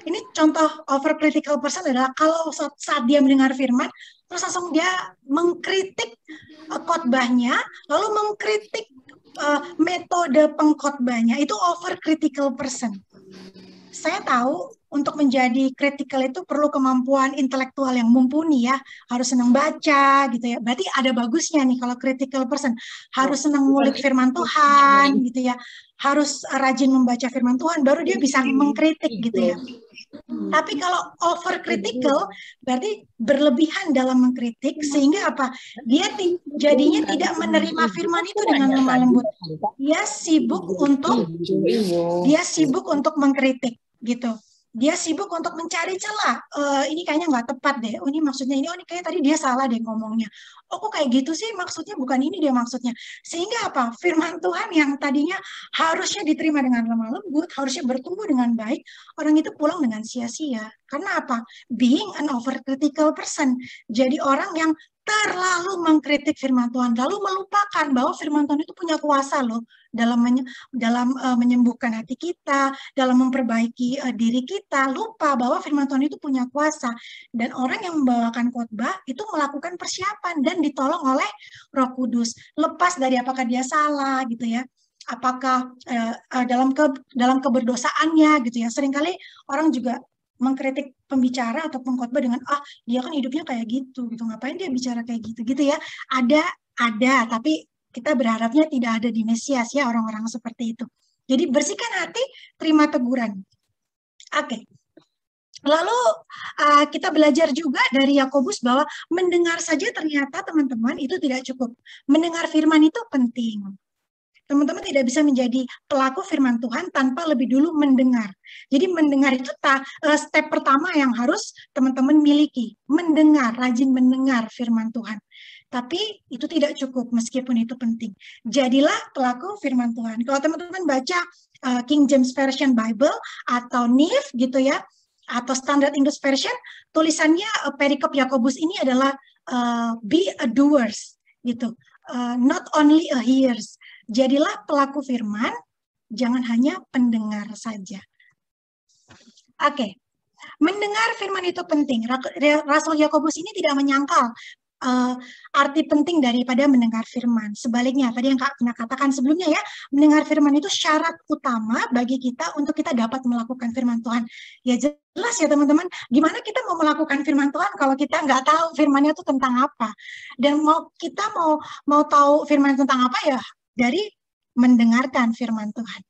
Ini contoh overcritical person adalah kalau saat dia mendengar firman, terus langsung dia mengkritik khotbahnya, lalu mengkritik metode pengkhotbahnya, itu overcritical person. Saya tahu untuk menjadi kritikal itu perlu kemampuan intelektual yang mumpuni ya, harus senang baca gitu ya. Berarti ada bagusnya nih kalau critical person, harus senang ngulik firman Tuhan gitu ya, harus rajin membaca firman Tuhan, baru dia bisa mengkritik gitu ya. Tapi kalau overcritical berarti berlebihan dalam mengkritik sehingga apa? Dia jadinya tidak menerima firman itu dengan lemah lembut. Dia sibuk untuk mengkritik gitu. Dia sibuk untuk mencari celah. Ini kayaknya nggak tepat deh. Oh ini maksudnya ini. Oh ini kayaknya tadi dia salah deh ngomongnya. Oh kok kayak gitu sih maksudnya, bukan ini dia maksudnya. Sehingga apa? Firman Tuhan yang tadinya harusnya diterima dengan lemah lembut, harusnya bertumbuh dengan baik, orang itu pulang dengan sia-sia. Karena apa? Being an overcritical person. Jadi orang yang terlalu mengkritik firman Tuhan, lalu melupakan bahwa firman Tuhan itu punya kuasa loh dalam menyembuhkan hati kita, dalam memperbaiki diri kita. Lupa bahwa firman Tuhan itu punya kuasa, dan orang yang membawakan khotbah itu melakukan persiapan dan ditolong oleh Roh Kudus, lepas dari apakah dia salah gitu ya, apakah dalam keberdosaannya gitu ya. Seringkali orang juga mengkritik pembicara atau pengkhotbah dengan dia kan hidupnya kayak gitu, ngapain dia bicara kayak gitu ya. Ada, tapi kita berharapnya tidak ada di Mesias ya orang-orang seperti itu. Jadi bersihkan hati, terima teguran. Oke. Lalu kita belajar juga dari Yakobus bahwa mendengar saja ternyata teman-teman itu tidak cukup. Mendengar firman itu penting. Teman-teman tidak bisa menjadi pelaku firman Tuhan tanpa lebih dulu mendengar. Jadi mendengar itu step pertama yang harus teman-teman miliki. Mendengar, rajin mendengar firman Tuhan. Tapi itu tidak cukup meskipun itu penting. Jadilah pelaku firman Tuhan. Kalau teman-teman baca King James Version Bible atau NIV gitu ya, atau Standard English Version, tulisannya perikop Yakobus ini adalah be a doers gitu. Not only a hearers. Jadilah pelaku firman, jangan hanya pendengar saja. Oke. Mendengar firman itu penting. Rasul Yakobus ini tidak menyangkal arti penting daripada mendengar firman. Sebaliknya, tadi yang Kak pernah katakan sebelumnya ya, mendengar firman itu syarat utama bagi kita untuk kita dapat melakukan firman Tuhan. Ya jelas ya teman-teman, gimana kita mau melakukan firman Tuhan kalau kita nggak tahu firmannya itu tentang apa. Dan kita mau tahu firman tentang apa ya dari mendengarkan firman Tuhan.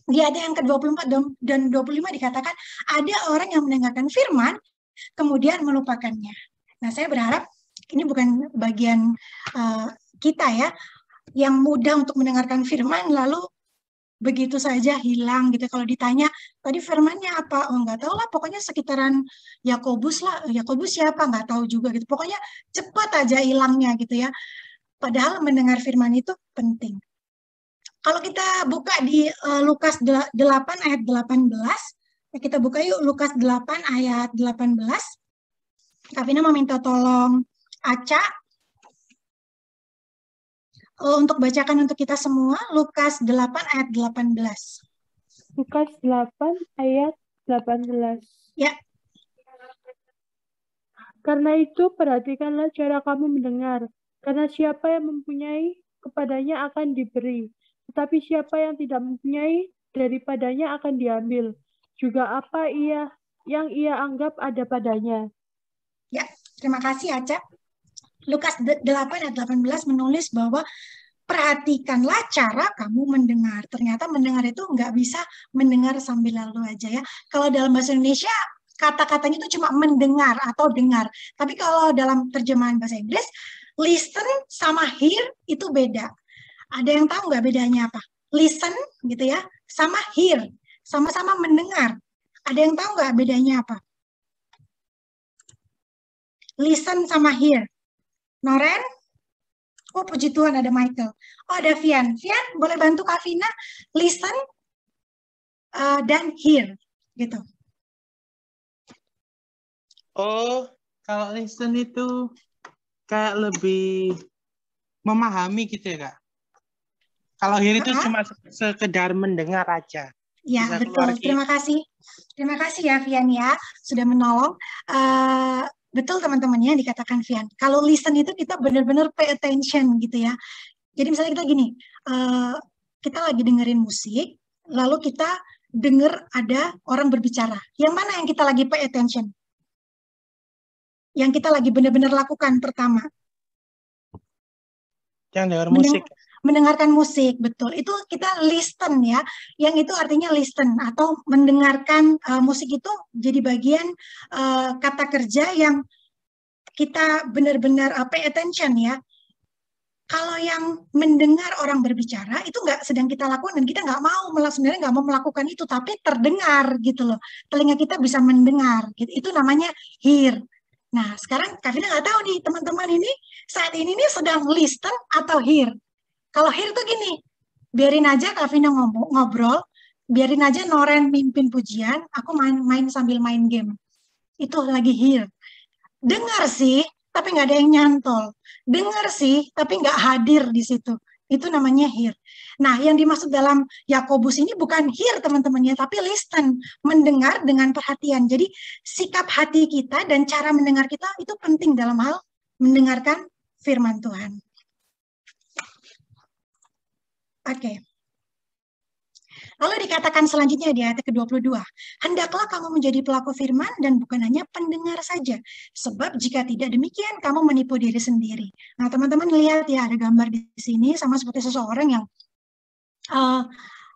Di ayat yang ke-24 dan 25 dikatakan, ada orang yang mendengarkan firman, kemudian melupakannya. Nah, saya berharap ini bukan bagian kita ya, yang mudah untuk mendengarkan firman, lalu begitu saja hilang gitu. Kalau ditanya, tadi firmannya apa? Oh, nggak tahu lah, pokoknya sekitaran Yakobus lah. Yakobus siapa? Nggak tahu juga gitu. Pokoknya cepat aja hilangnya gitu ya. Padahal mendengar firman itu penting. Kalau kita buka di Lukas 8 ayat 18, kita buka yuk Lukas 8 ayat 18. Kavina meminta tolong Aca untuk bacakan untuk kita semua Lukas 8 ayat 18. Lukas 8 ayat 18. Ya. Karena itu perhatikanlah cara kamu mendengar, karena siapa yang mempunyai kepadanya akan diberi, tetapi siapa yang tidak mempunyai daripadanya akan diambil. Juga apa yang ia anggap ada padanya. Ya, terima kasih Aca. Lukas 8 ayat 18 menulis bahwa perhatikanlah cara kamu mendengar. Ternyata mendengar itu nggak bisa mendengar sambil lalu aja ya. Kalau dalam bahasa Indonesia, kata-katanya itu cuma mendengar atau dengar. Tapi kalau dalam terjemahan bahasa Inggris, listen sama hear itu beda. Ada yang tahu nggak bedanya apa? Listen gitu ya, sama hear. Sama-sama mendengar. Ada yang tahu nggak bedanya apa? Listen sama hear. Noren? Oh, puji Tuhan ada Michael. Oh, ada Vian. Vian, boleh bantu Kak Vina? Listen dan hear. Gitu. Oh, kalau listen itu kayak lebih memahami gitu ya, Kak? Kalau hear itu cuma sekedar mendengar aja. Ya, betul. Terima kasih. Terima kasih ya, Vian ya. Sudah menolong. Betul teman-teman ya dikatakan Vian. Kalau listen itu kita benar-benar pay attention gitu ya. Jadi misalnya kita gini, kita lagi dengerin musik, lalu kita denger ada orang berbicara. Yang mana yang kita lagi pay attention? Yang kita lagi benar-benar lakukan pertama. Yang denger musik. Mendengarkan musik, betul. Itu kita listen ya. Yang itu artinya listen atau mendengarkan musik itu jadi bagian kata kerja yang kita benar-benar pay attention ya. Kalau yang mendengar orang berbicara itu nggak sedang kita lakukan dan kita sebenarnya nggak mau melakukan itu, tapi terdengar gitu loh. Telinga kita bisa mendengar. Gitu. Itu namanya hear. Nah, sekarang Kak Vina nggak tahu nih teman-teman ini saat ini nih sedang listen atau hear. Kalau hear tuh gini, biarin aja Kak Vina ngobrol, biarin aja Noren mimpin pujian, aku main sambil main game. Itu lagi hear. Dengar sih, tapi nggak ada yang nyantol. Dengar sih, tapi nggak hadir di situ. Itu namanya hear. Nah, yang dimaksud dalam Yakobus ini bukan hear teman-temannya, tapi listen, mendengar dengan perhatian. Jadi sikap hati kita dan cara mendengar kita itu penting dalam hal mendengarkan firman Tuhan. Oke. Lalu dikatakan selanjutnya di ayat ke-22, hendaklah kamu menjadi pelaku firman dan bukan hanya pendengar saja, sebab jika tidak demikian kamu menipu diri sendiri. Nah, teman-teman lihat ya, ada gambar di sini sama seperti seseorang yang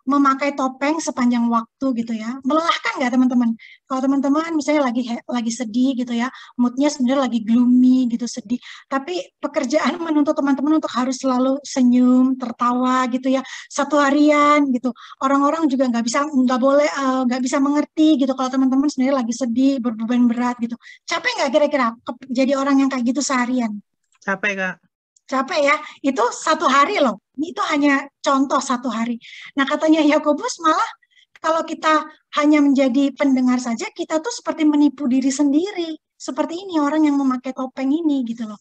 memakai topeng sepanjang waktu gitu ya. Melelahkan nggak teman-teman? Kalau teman-teman misalnya lagi sedih gitu ya, moodnya sebenarnya lagi gloomy gitu, sedih. Tapi pekerjaan menuntut teman-teman untuk harus selalu senyum, tertawa gitu ya, satu harian gitu. Orang-orang juga nggak bisa mengerti gitu kalau teman-teman sendiri lagi sedih, berbeban berat gitu. Capek nggak kira-kira jadi orang yang kayak gitu seharian? Capek, Kak. Capek ya, itu satu hari loh. Itu hanya contoh satu hari. Nah, katanya Yakobus malah kalau kita hanya menjadi pendengar saja, kita tuh seperti menipu diri sendiri. Seperti ini orang yang memakai topeng ini gitu loh.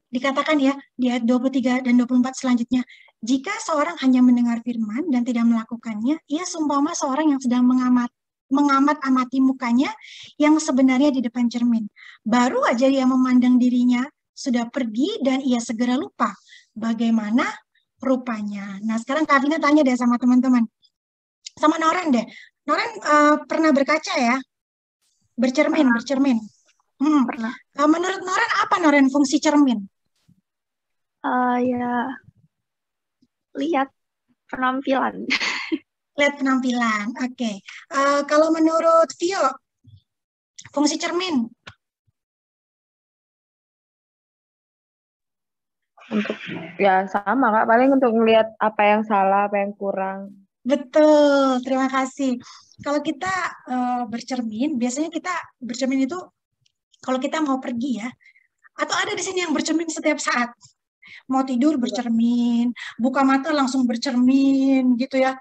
Dikatakan ya di ayat 23 dan 24 selanjutnya, jika seorang hanya mendengar firman dan tidak melakukannya, ia seumpama seorang yang sedang mengamat-amati mukanya yang sebenarnya di depan cermin. Baru aja ia memandang dirinya sudah pergi dan ia segera lupa bagaimana rupanya. Nah, sekarang Kak Vina tanya deh sama teman-teman. Sama Noren deh. Noren pernah berkaca ya? Bercermin. Pernah. Menurut Noren apa Noren fungsi cermin? Ya, lihat penampilan. Lihat penampilan, oke. Kalau menurut Vio, fungsi cermin? Untuk ya sama Kak, paling untuk melihat apa yang salah, apa yang kurang. Betul, terima kasih. Kalau kita bercermin, biasanya kita bercermin itu kalau kita mau pergi ya, atau ada di sini yang bercermin setiap saat. Mau tidur bercermin, buka mata langsung bercermin gitu ya.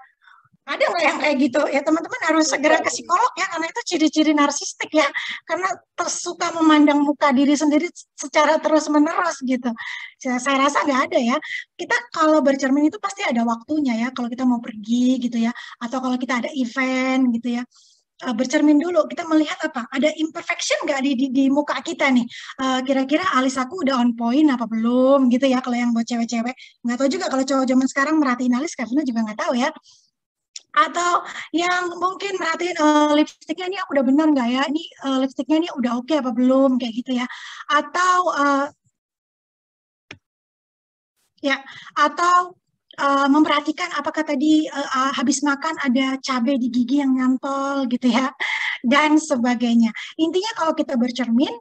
Ada nggak yang kayak gitu? Ya teman-teman harus segera ke psikolog ya, karena itu ciri-ciri narsistik ya. Karena suka memandang muka diri sendiri secara terus-menerus gitu. Saya rasa nggak ada ya. Kita kalau bercermin itu pasti ada waktunya ya. Kalau kita mau pergi gitu ya, atau kalau kita ada event gitu ya. Bercermin dulu, kita melihat apa? Ada imperfection nggak di muka kita nih? Kira-kira alis aku udah on point apa belum gitu ya? Kalau yang buat cewek-cewek, nggak tahu juga kalau cowok zaman sekarang merhatiin alis, karena juga nggak tahu ya. Atau yang mungkin merhatiin lipstiknya ini aku udah benar nggak ya? Ini lipstiknya ini udah oke apa belum kayak gitu ya? Atau memperhatikan apakah tadi habis makan ada cabai di gigi yang nyantol gitu ya, dan sebagainya. Intinya kalau kita bercermin,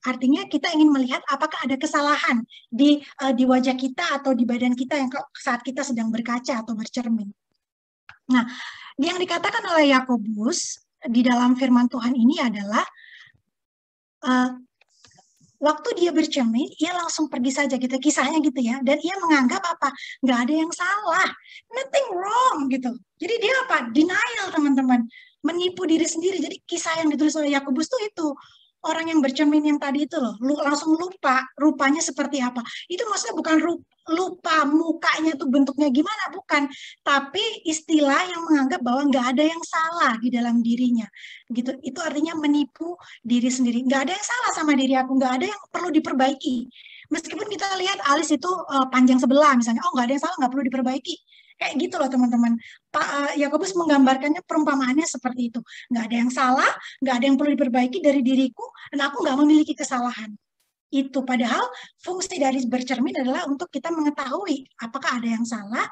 artinya kita ingin melihat apakah ada kesalahan di wajah kita atau di badan kita yang saat kita sedang berkaca atau bercermin. Nah, yang dikatakan oleh Yakobus di dalam firman Tuhan ini adalah waktu dia bercermin, ia langsung pergi saja gitu, kisahnya gitu ya, dan ia menganggap apa? Nggak ada yang salah, nothing wrong gitu. Jadi dia apa? Denial teman-teman, menipu diri sendiri. Jadi kisah yang ditulis oleh Yakobus itu orang yang bercermin yang tadi itu loh, langsung lupa rupanya seperti apa. Itu maksudnya bukan lupa mukanya tuh bentuknya gimana, bukan. Tapi istilah yang menganggap bahwa nggak ada yang salah di dalam dirinya. Gitu. Itu artinya menipu diri sendiri. Nggak ada yang salah sama diri aku, nggak ada yang perlu diperbaiki. Meskipun kita lihat alis itu panjang sebelah misalnya, oh nggak ada yang salah, nggak perlu diperbaiki. Kayak gitu loh teman-teman. Pak Yakobus menggambarkannya perumpamaannya seperti itu. Nggak ada yang salah, nggak ada yang perlu diperbaiki dari diriku, dan aku nggak memiliki kesalahan. Itu padahal fungsi dari bercermin adalah untuk kita mengetahui apakah ada yang salah,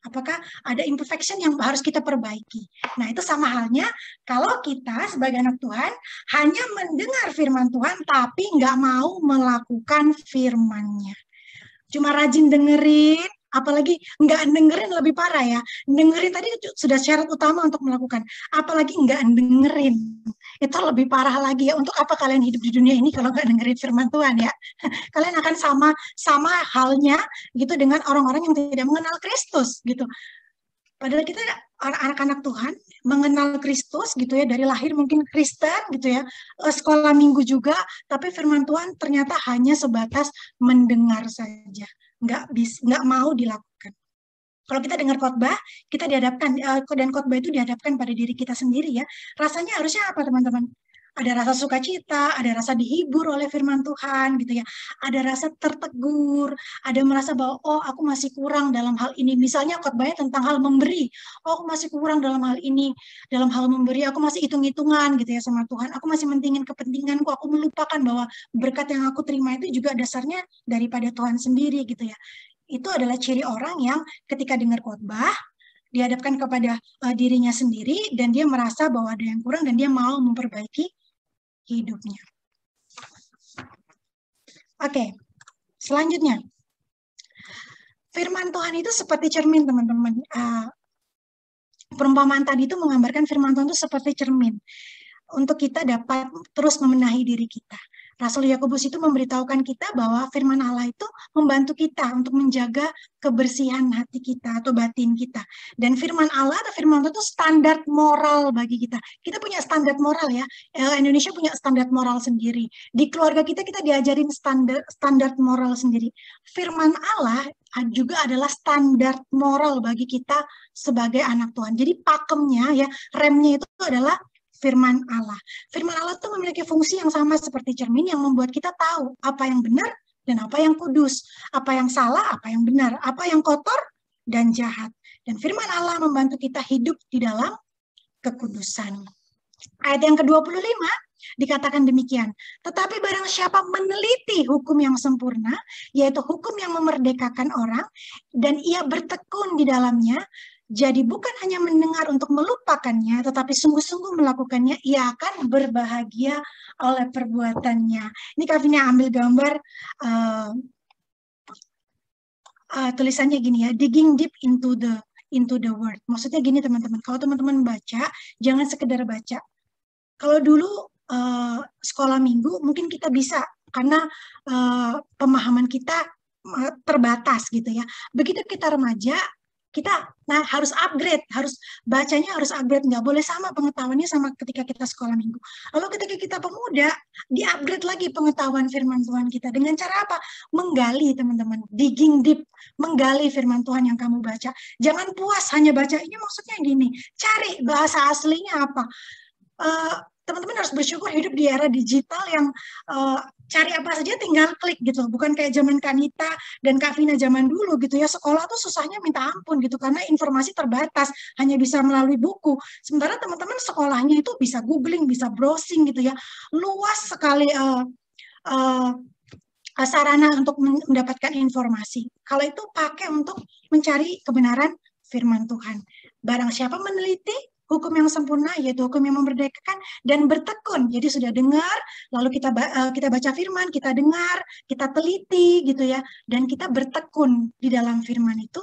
apakah ada imperfection yang harus kita perbaiki. Nah itu sama halnya kalau kita sebagai anak Tuhan hanya mendengar firman Tuhan tapi nggak mau melakukan firman-Nya. Cuma rajin dengerin, apalagi nggak dengerin lebih parah ya. Dengerin tadi sudah syarat utama untuk melakukan. Apalagi nggak dengerin. Itu lebih parah lagi ya. Untuk apa kalian hidup di dunia ini kalau nggak dengerin firman Tuhan ya? Kalian akan sama halnya gitu dengan orang-orang yang tidak mengenal Kristus gitu. Padahal kita anak-anak Tuhan mengenal Kristus gitu ya, dari lahir mungkin Kristen gitu ya, sekolah minggu juga, tapi firman Tuhan ternyata hanya sebatas mendengar saja. Nggak mau dilakukan. Kalau kita dengar khotbah, kita dihadapkan, dan khotbah itu dihadapkan pada diri kita sendiri ya. Rasanya harusnya apa teman-teman? Ada rasa sukacita, ada rasa dihibur oleh firman Tuhan gitu ya. Ada rasa tertegur, ada merasa bahwa oh aku masih kurang dalam hal ini. Misalnya khotbahnya tentang hal memberi. Oh aku masih kurang dalam hal ini, dalam hal memberi. Aku masih hitung-hitungan gitu ya sama Tuhan. Aku masih mentingin kepentinganku. Aku melupakan bahwa berkat yang aku terima itu juga dasarnya daripada Tuhan sendiri gitu ya. Itu adalah ciri orang yang ketika dengar khotbah dihadapkan kepada dirinya sendiri dan dia merasa bahwa ada yang kurang dan dia mau memperbaiki hidupnya. Oke, selanjutnya. Firman Tuhan itu seperti cermin, teman-teman. Perumpamaan tadi itu menggambarkan firman Tuhan itu seperti cermin. Untuk kita dapat terus memenahi diri kita. Rasul Yakobus itu memberitahukan kita bahwa firman Allah itu membantu kita untuk menjaga kebersihan hati kita atau batin kita. Dan firman Allah atau firman Tuhan itu standar moral bagi kita. Kita punya standar moral ya. Indonesia punya standar moral sendiri. Di keluarga kita diajarin standar moral sendiri. Firman Allah juga adalah standar moral bagi kita sebagai anak Tuhan. Jadi pakemnya ya, remnya itu adalah firman Allah. Firman Allah itu memiliki fungsi yang sama seperti cermin yang membuat kita tahu apa yang benar dan apa yang kudus, apa yang salah, apa yang benar, apa yang kotor dan jahat. Dan firman Allah membantu kita hidup di dalam kekudusan. Ayat yang ke-25 dikatakan demikian. Tetapi barang siapa meneliti hukum yang sempurna, yaitu hukum yang memerdekakan orang, dan ia bertekun di dalamnya, jadi bukan hanya mendengar untuk melupakannya, tetapi sungguh-sungguh melakukannya, ia akan berbahagia oleh perbuatannya. Ini Kavina ambil gambar tulisannya gini ya, digging deep into the word. Maksudnya gini teman-teman, kalau teman-teman baca, jangan sekedar baca. Kalau dulu sekolah minggu mungkin kita bisa, karena pemahaman kita terbatas gitu ya. Begitu kita remaja, kita harus upgrade, harus bacanya harus upgrade, nggak boleh sama pengetahuannya sama ketika kita sekolah minggu. Lalu ketika kita pemuda, di-upgrade lagi pengetahuan firman Tuhan kita. Dengan cara apa? Menggali teman-teman, digging deep, menggali firman Tuhan yang kamu baca. Jangan puas hanya baca, ini maksudnya gini, cari bahasa aslinya apa. Teman-teman harus bersyukur hidup di era digital yang cari apa saja tinggal klik gitu, bukan kayak zaman Kanita dan Kak Vina zaman dulu gitu ya. Sekolah tuh susahnya minta ampun gitu karena informasi terbatas, hanya bisa melalui buku. Sementara teman-teman sekolahnya itu bisa googling, bisa browsing gitu ya. Luas sekali sarana untuk mendapatkan informasi. Kalau itu pakai untuk mencari kebenaran firman Tuhan. Barang siapa meneliti hukum yang sempurna, yaitu hukum yang memerdekakan, dan bertekun. Jadi sudah dengar, lalu kita baca firman, kita dengar, kita teliti gitu ya, dan kita bertekun di dalam firman itu.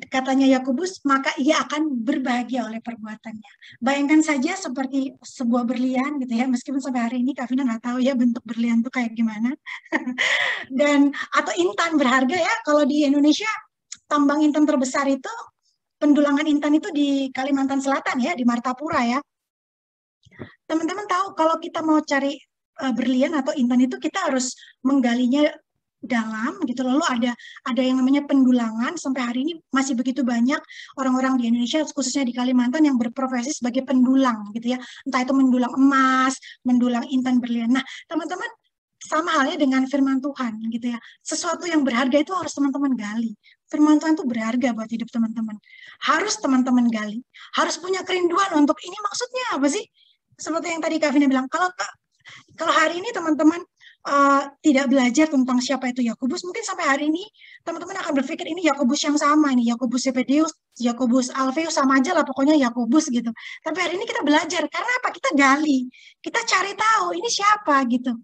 Katanya Yakobus, maka ia akan berbahagia oleh perbuatannya. Bayangkan saja seperti sebuah berlian gitu ya, meskipun sampai hari ini Kak Vina nggak tahu ya bentuk berlian itu kayak gimana. Dan atau intan berharga ya, kalau di Indonesia tambang intan terbesar itu, pendulangan intan itu di Kalimantan Selatan ya, di Martapura ya. Teman-teman tahu kalau kita mau cari berlian atau intan itu kita harus menggalinya dalam gitu. Lalu ada yang namanya pendulangan. Sampai hari ini masih begitu banyak orang-orang di Indonesia khususnya di Kalimantan yang berprofesi sebagai pendulang gitu ya. Entah itu mendulang emas, mendulang intan berlian. Nah, teman-teman sama halnya dengan firman Tuhan gitu ya. Sesuatu yang berharga itu harus teman-teman gali. Firman Tuhan itu berharga buat hidup teman-teman. Harus teman-teman gali. Harus punya kerinduan untuk ini maksudnya apa sih? Seperti yang tadi Kak Vina bilang, kalau hari ini teman-teman tidak belajar tentang siapa itu Yakobus, mungkin sampai hari ini teman-teman akan berpikir ini Yakobus yang sama, ini Yakobus Zebedeus, Yakobus Alfeus, sama aja lah pokoknya Yakobus gitu. Tapi hari ini kita belajar, karena apa? Kita gali, kita cari tahu ini siapa gitu.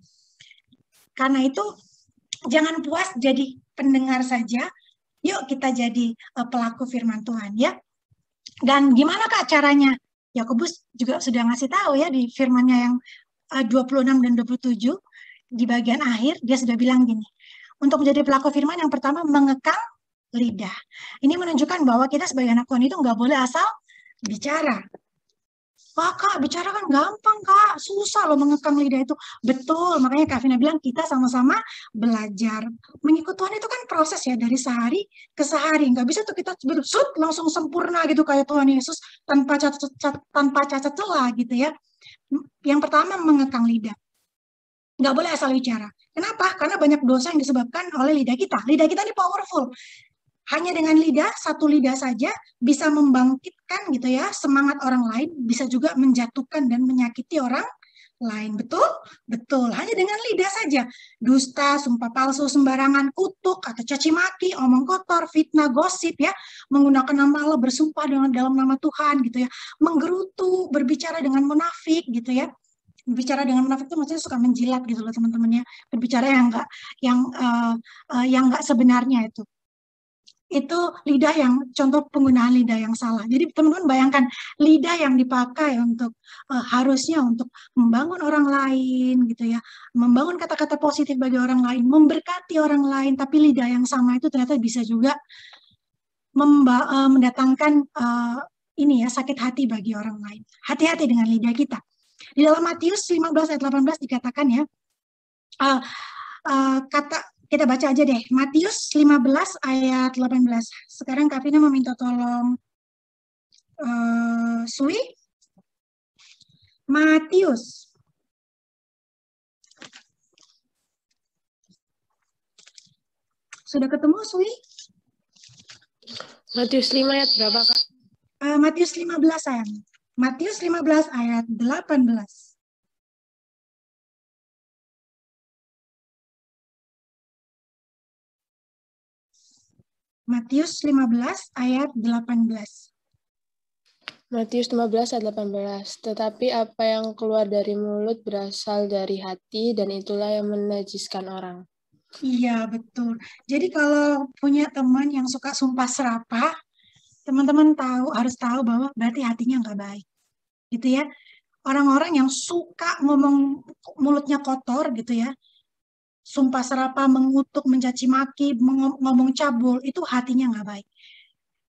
Karena itu jangan puas jadi pendengar saja, yuk kita jadi pelaku firman Tuhan ya. Dan gimana Kak caranya? Yakobus juga sudah ngasih tahu ya di firman-Nya yang 26 dan 27 di bagian akhir dia sudah bilang gini. Untuk menjadi pelaku firman yang pertama mengekang lidah. Ini menunjukkan bahwa kita sebagai anak Tuhan itu nggak boleh asal bicara. Wah Kak, bicara kan gampang Kak, susah loh mengekang lidah itu. Betul, makanya Kak Vina bilang kita sama-sama belajar. Mengikut Tuhan itu kan proses ya, dari sehari ke sehari. Nggak bisa tuh kita langsung sempurna gitu kayak Tuhan Yesus tanpa cacat celah gitu ya. Yang pertama, mengekang lidah. Nggak boleh asal bicara. Kenapa? Karena banyak dosa yang disebabkan oleh lidah kita. Lidah kita ini powerful. Hanya dengan lidah, satu lidah saja bisa membangkitkan gitu ya semangat orang lain, bisa juga menjatuhkan dan menyakiti orang lain. Betul? Betul. Hanya dengan lidah saja. Dusta, sumpah palsu, sembarangan, kutuk, atau caci maki, omong kotor, fitnah, gosip ya, menggunakan nama Allah, bersumpah dengan dalam nama Tuhan gitu ya, menggerutu, berbicara dengan munafik gitu ya. Berbicara dengan munafik itu maksudnya suka menjilat gitu loh teman-teman ya. Berbicara yang enggak sebenarnya itu. Itu lidah yang contoh penggunaan lidah yang salah. Jadi teman-teman bayangkan lidah yang dipakai untuk harusnya untuk membangun orang lain gitu ya, membangun kata-kata positif bagi orang lain, memberkati orang lain, tapi lidah yang sama itu ternyata bisa juga mendatangkan ini ya sakit hati bagi orang lain. Hati-hati dengan lidah kita. Di dalam Matius 15 ayat 18 dikatakan ya, kita baca aja deh, Matius 15 ayat 18. Sekarang Kak Vina meminta tolong Sui. Matius. Sudah ketemu Sui? Matius 5 ayat berapa, Kak? Matius 15 sayang. Matius 15 ayat 18. Matius 15 ayat 18. Matius 15 ayat 18. Tetapi apa yang keluar dari mulut berasal dari hati, dan itulah yang menajiskan orang. Iya, betul. Jadi kalau punya teman yang suka sumpah serapah, teman-teman harus tahu bahwa berarti hatinya nggak baik. Gitu ya. Orang-orang yang suka ngomong mulutnya kotor gitu ya, sumpah serapah, mengutuk, mencaci maki, ngomong cabul, itu hatinya nggak baik.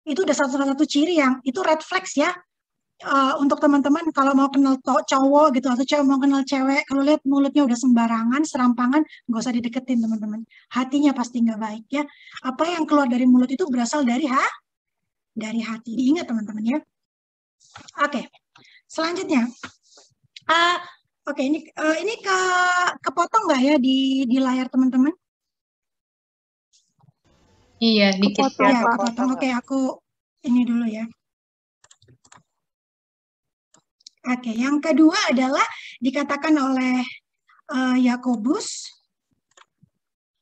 Itu udah satu ciri yang itu red flags ya. Untuk teman-teman kalau mau kenal cowok gitu atau cewek mau kenal cewek, kalau lihat mulutnya udah sembarangan, serampangan, nggak usah dideketin teman-teman. Hatinya pasti nggak baik ya. Apa yang keluar dari mulut itu berasal dari hati. Diingat teman-teman ya. Oke. Selanjutnya. Oke, ini kepotong nggak ya di layar teman-teman? Iya, dikit Kepotong ya, kepotong. Oke, aku ini dulu ya. Oke, yang kedua adalah dikatakan oleh Yakobus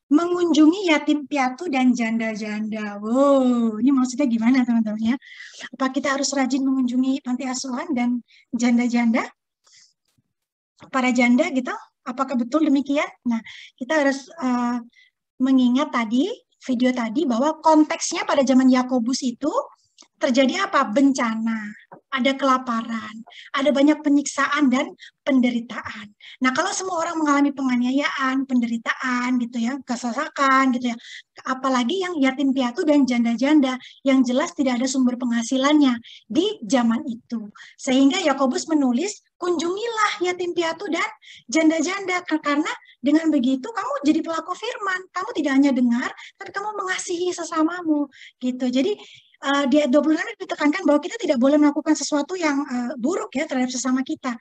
mengunjungi yatim piatu dan janda-janda. Wow, ini maksudnya gimana teman-teman ya? Apa kita harus rajin mengunjungi panti asuhan dan janda-janda? Para janda gitu? Apakah betul demikian? Nah, kita harus mengingat tadi, video tadi, bahwa konteksnya pada zaman Yakobus itu terjadi apa? Bencana, ada kelaparan, ada banyak penyiksaan dan penderitaan. Nah, kalau semua orang mengalami penganiayaan, penderitaan gitu ya, kesesakan gitu ya, apalagi yang yatim piatu dan janda-janda yang jelas tidak ada sumber penghasilannya di zaman itu. Sehingga Yakobus menulis, kunjungilah yatim piatu dan janda-janda, karena dengan begitu kamu jadi pelaku firman. Kamu tidak hanya dengar, tapi kamu mengasihi sesamamu gitu. Jadi di ayat 26 ditekankan bahwa kita tidak boleh melakukan sesuatu yang buruk ya terhadap sesama kita.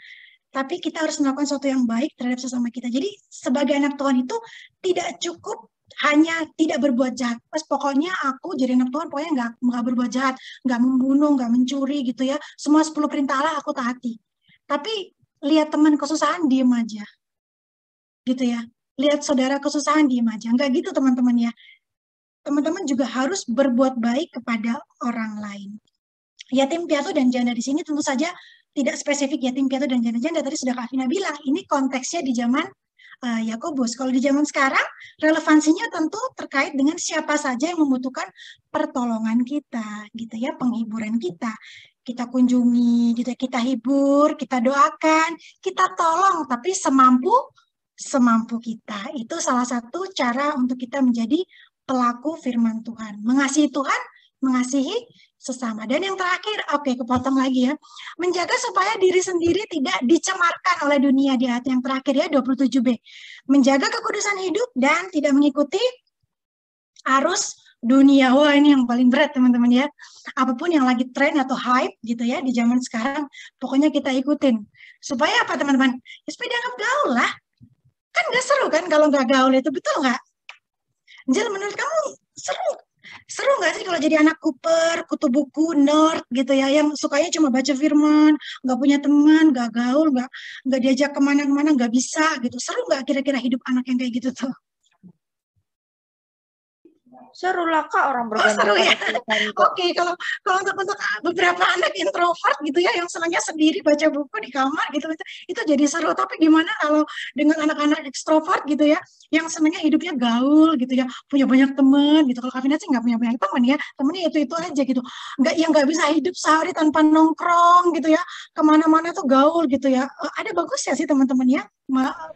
Tapi kita harus melakukan sesuatu yang baik terhadap sesama kita. Jadi sebagai anak Tuhan itu tidak cukup hanya tidak berbuat jahat. Pokoknya aku jadi anak Tuhan, pokoknya nggak berbuat jahat, nggak membunuh, nggak mencuri gitu ya. Semua 10 perintah Allah aku taati. Tapi lihat teman kesusahan, diem aja. Gitu ya. Lihat saudara kesusahan, diem aja. Nggak gitu teman-teman ya. Teman-teman juga harus berbuat baik kepada orang lain. Yatim piatu dan janda di sini tentu saja tidak spesifik yatim piatu dan janda-janda. Tadi sudah Kak Vina bilang, ini konteksnya di zaman Yakobus. Kalau di zaman sekarang, relevansinya tentu terkait dengan siapa saja yang membutuhkan pertolongan kita, gitu ya, penghiburan kita. Kita kunjungi, gitu, kita hibur, kita doakan, kita tolong, tapi semampu kita. Itu salah satu cara untuk kita menjadi pelaku firman Tuhan. Mengasihi Tuhan, mengasihi sesama. Dan yang terakhir, oke, kepotong lagi ya. Menjaga supaya diri sendiri tidak dicemarkan oleh dunia, di ayat yang terakhir ya, 27b. Menjaga kekudusan hidup dan tidak mengikuti arus dunia. Wah, ini yang paling berat teman-teman ya. Apapun yang lagi tren atau hype gitu ya di zaman sekarang, pokoknya kita ikutin. Supaya apa teman-teman? Ya, supaya dianggap gaul lah. Kan nggak seru kan kalau nggak gaul itu, betul nggak? Jel, menurut kamu seru? Seru nggak sih kalau jadi anak kuper, kutu buku, nerd gitu ya, yang sukanya cuma baca firman, nggak punya teman, nggak gaul, nggak diajak kemana-kemana, nggak bisa gitu. Seru nggak kira-kira hidup anak yang kayak gitu tuh? Seru lah Kak, orang Oh, seru bergantung ya. pada Tuhan kok. Oke, kalau untuk beberapa anak introvert gitu ya, yang senangnya sendiri baca buku di kamar gitu, itu jadi seru. Tapi gimana kalau dengan anak-anak ekstrovert gitu ya, yang senangnya hidupnya gaul gitu ya, punya banyak teman gitu. Kalau Kavina sih nggak punya banyak teman ya, temennya itu aja gitu. Nggak bisa hidup sehari tanpa nongkrong gitu ya, kemana-mana tuh gaul gitu ya. Ada bagusnya sih teman-teman ya,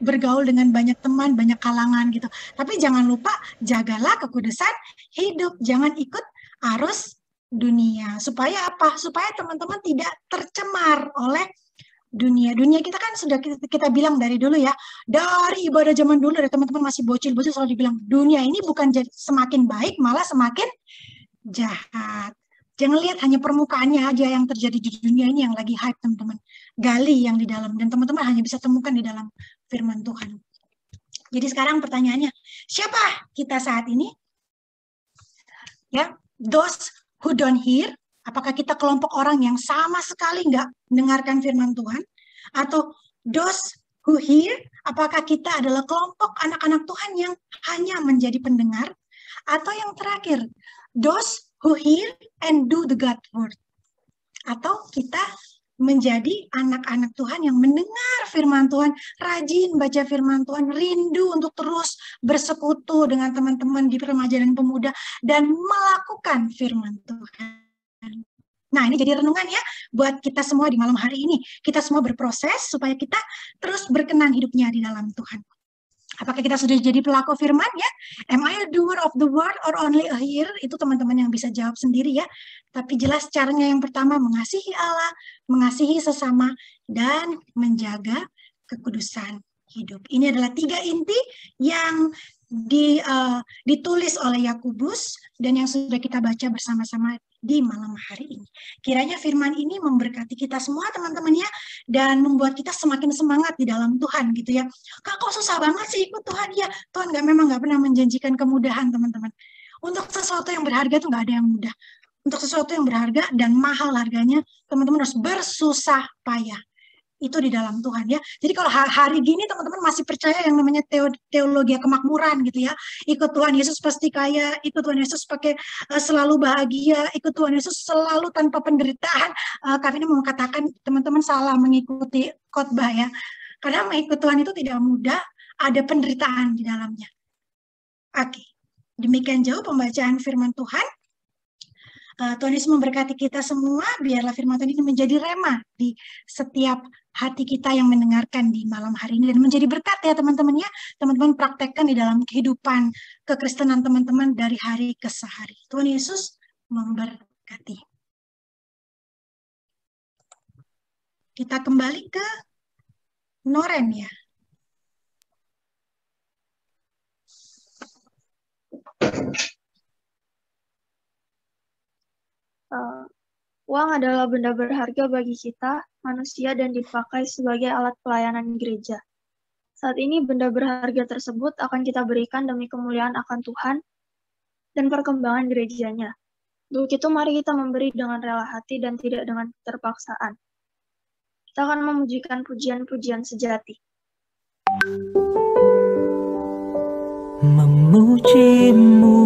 bergaul dengan banyak teman, banyak kalangan gitu. Tapi jangan lupa jagalah kekudusan hidup, jangan ikut arus dunia. Supaya apa? Supaya teman-teman tidak tercemar oleh dunia. Dunia kita kan sudah kita bilang dari dulu ya, dari ibadah zaman dulu, dari teman-teman masih bocil-bocil selalu dibilang, dunia ini bukan semakin baik, malah semakin jahat. Jangan lihat hanya permukaannya aja yang terjadi di dunia ini yang lagi hype, teman-teman. Gali yang di dalam, dan teman-teman hanya bisa temukan di dalam firman Tuhan. Jadi sekarang pertanyaannya, siapa kita saat ini? Ya, those who don't hear, apakah kita kelompok orang yang sama sekali nggak mendengarkan firman Tuhan? Atau those who hear, apakah kita adalah kelompok anak-anak Tuhan yang hanya menjadi pendengar? Atau yang terakhir, those who hear and do the God word? Atau kita menjadi anak-anak Tuhan yang mendengar firman Tuhan, rajin baca firman Tuhan, rindu untuk terus bersekutu dengan teman-teman di remaja dan pemuda, dan melakukan firman Tuhan. Nah, ini jadi renungan ya buat kita semua di malam hari ini. Kita semua berproses supaya kita terus berkenan hidupnya di dalam Tuhan. Apakah kita sudah jadi pelaku firman ya? Am I a doer of the word or only a hearer? Itu teman-teman yang bisa jawab sendiri ya. Tapi jelas caranya yang pertama mengasihi Allah, mengasihi sesama, dan menjaga kekudusan hidup. Ini adalah 3 inti yang ditulis oleh Yakobus dan yang sudah kita baca bersama-sama di malam hari ini. Kiranya firman ini memberkati kita semua teman-teman ya, dan membuat kita semakin semangat di dalam Tuhan gitu ya. Kak, kok susah banget sih ikut Tuhan? Ya, Tuhan memang nggak pernah menjanjikan kemudahan teman-teman. Untuk sesuatu yang berharga tuh nggak ada yang mudah. Untuk sesuatu yang berharga dan mahal harganya, teman-teman harus bersusah payah. Itu di dalam Tuhan ya. Jadi kalau hari gini teman-teman masih percaya yang namanya teologi kemakmuran gitu ya. Ikut Tuhan Yesus pasti kaya, ikut Tuhan Yesus pakai selalu bahagia, ikut Tuhan Yesus selalu tanpa penderitaan. Kavina mau katakan teman-teman salah mengikuti khotbah ya. Karena mengikut Tuhan itu tidak mudah, ada penderitaan di dalamnya. Oke. Demikian jauh pembacaan firman Tuhan. Tuhan Yesus memberkati kita semua, biarlah firman Tuhan ini menjadi rema di setiap hati kita yang mendengarkan di malam hari ini, dan menjadi berkat ya teman-teman ya. Teman-teman praktekkan di dalam kehidupan kekristenan teman-teman dari hari ke sehari. Tuhan Yesus memberkati. Kita kembali ke Noren ya. Uang adalah benda berharga bagi kita, manusia, dan dipakai sebagai alat pelayanan gereja. Saat ini benda berharga tersebut akan kita berikan demi kemuliaan akan Tuhan dan perkembangan gerejanya. Untuk itu mari kita memberi dengan rela hati dan tidak dengan keterpaksaan. Kita akan memujikan pujian-pujian sejati. Memujimu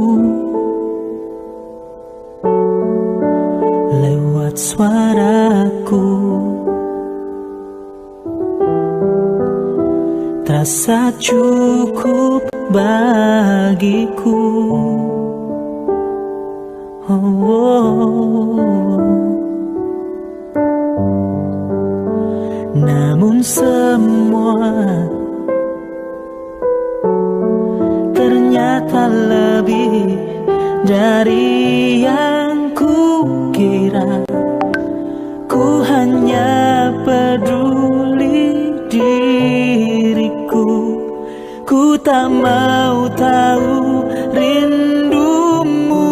lewat suaraku, terasa cukup bagiku. Namun semua ternyata lebih dari yang kukira. Ku hanya peduli diriku, ku tak mau tahu rindumu.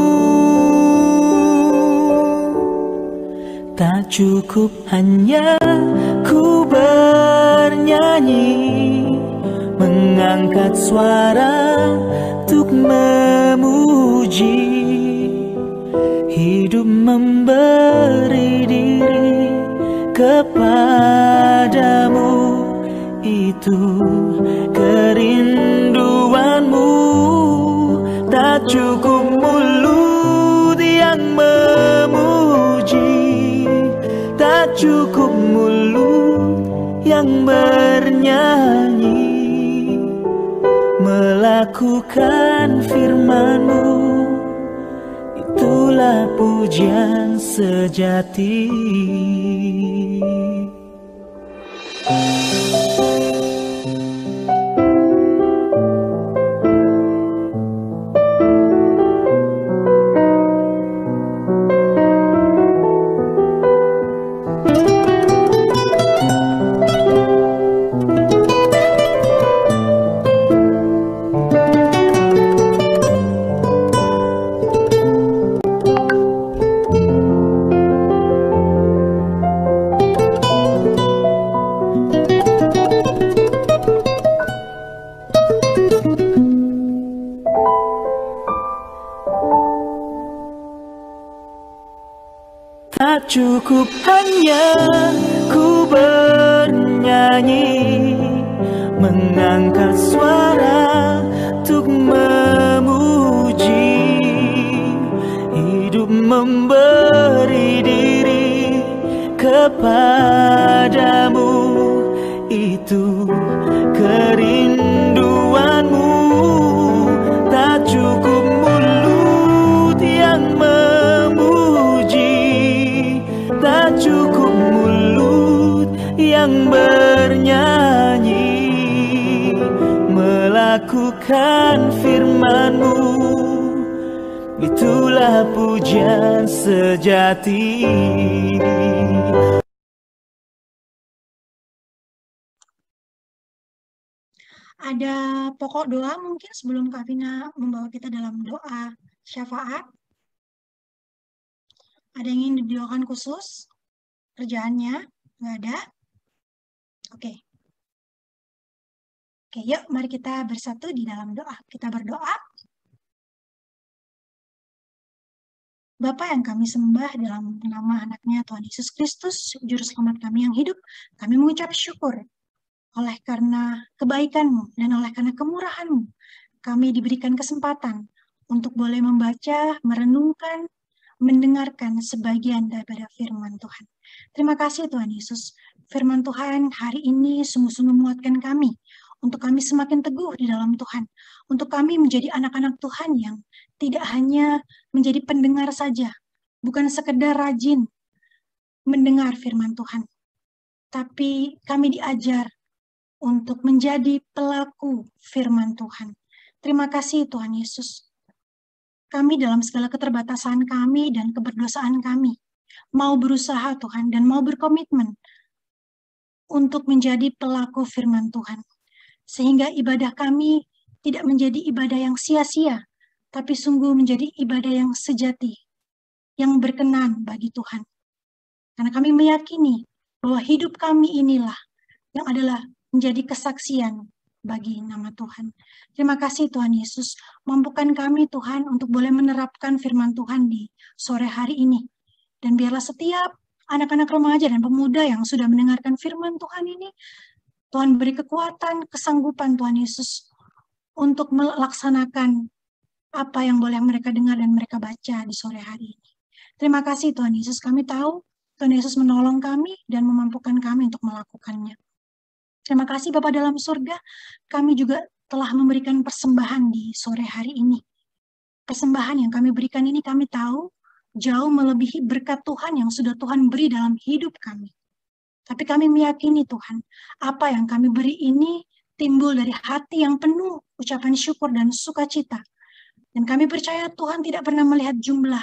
Tak cukup hanya ku bernyanyi, mengangkat suara untuk memuji. Hidup memberi diri kepadamu, itu kerinduanmu. Tak cukup mulut yang memuji, tak cukup mulut yang bernyanyi, melakukan firman-Mu, itulah pujian sejati. Tak cukup hanya ku bernyanyi, mengangkat suara untuk memuji. Hidup memberi diri kepadamu, itu kerinduanmu. Tak cukup mulut yang tak cukup mulut yang bernyanyi, melakukan firman-Mu, itulah pujian sejati. Ada pokok doa mungkin sebelum Kak Vina membawa kita dalam doa syafaat? Ada yang ingin didoakan khusus? Kerjaannya? Nggak ada? Oke. Oke, yuk mari kita bersatu di dalam doa. Kita berdoa. Bapa yang kami sembah dalam nama anaknya Tuhan Yesus Kristus, Juru Selamat kami yang hidup, kami mengucap syukur oleh karena kebaikan-Mu dan oleh karena kemurahan-Mu. Kami diberikan kesempatan untuk boleh membaca, merenungkan, mendengarkan sebagian daripada firman Tuhan. Terima kasih Tuhan Yesus. Firman Tuhan hari ini sungguh-sungguh menguatkan kami, untuk kami semakin teguh di dalam Tuhan, untuk kami menjadi anak-anak Tuhan yang tidak hanya menjadi pendengar saja, bukan sekedar rajin mendengar firman Tuhan, tapi kami diajar untuk menjadi pelaku firman Tuhan. Terima kasih Tuhan Yesus. Kami dalam segala keterbatasan kami dan keberdosaan kami, mau berusaha Tuhan dan mau berkomitmen untuk menjadi pelaku firman Tuhan. Sehingga ibadah kami tidak menjadi ibadah yang sia-sia, tapi sungguh menjadi ibadah yang sejati, yang berkenan bagi Tuhan. Karena kami meyakini bahwa hidup kami inilah yang adalah menjadi kesaksian bagi nama Tuhan. Terima kasih Tuhan Yesus, mampukan kami Tuhan untuk boleh menerapkan firman Tuhan di sore hari ini. Dan biarlah setiap anak-anak remaja dan pemuda yang sudah mendengarkan firman Tuhan ini, Tuhan beri kekuatan, kesanggupan Tuhan Yesus untuk melaksanakan apa yang boleh mereka dengar dan mereka baca di sore hari ini. Terima kasih Tuhan Yesus, kami tahu Tuhan Yesus menolong kami dan memampukan kami untuk melakukannya. Terima kasih Bapa dalam surga, kami juga telah memberikan persembahan di sore hari ini. Persembahan yang kami berikan ini kami tahu jauh melebihi berkat Tuhan yang sudah Tuhan beri dalam hidup kami. Tapi kami meyakini Tuhan, apa yang kami beri ini timbul dari hati yang penuh ucapan syukur dan sukacita. Dan kami percaya Tuhan tidak pernah melihat jumlah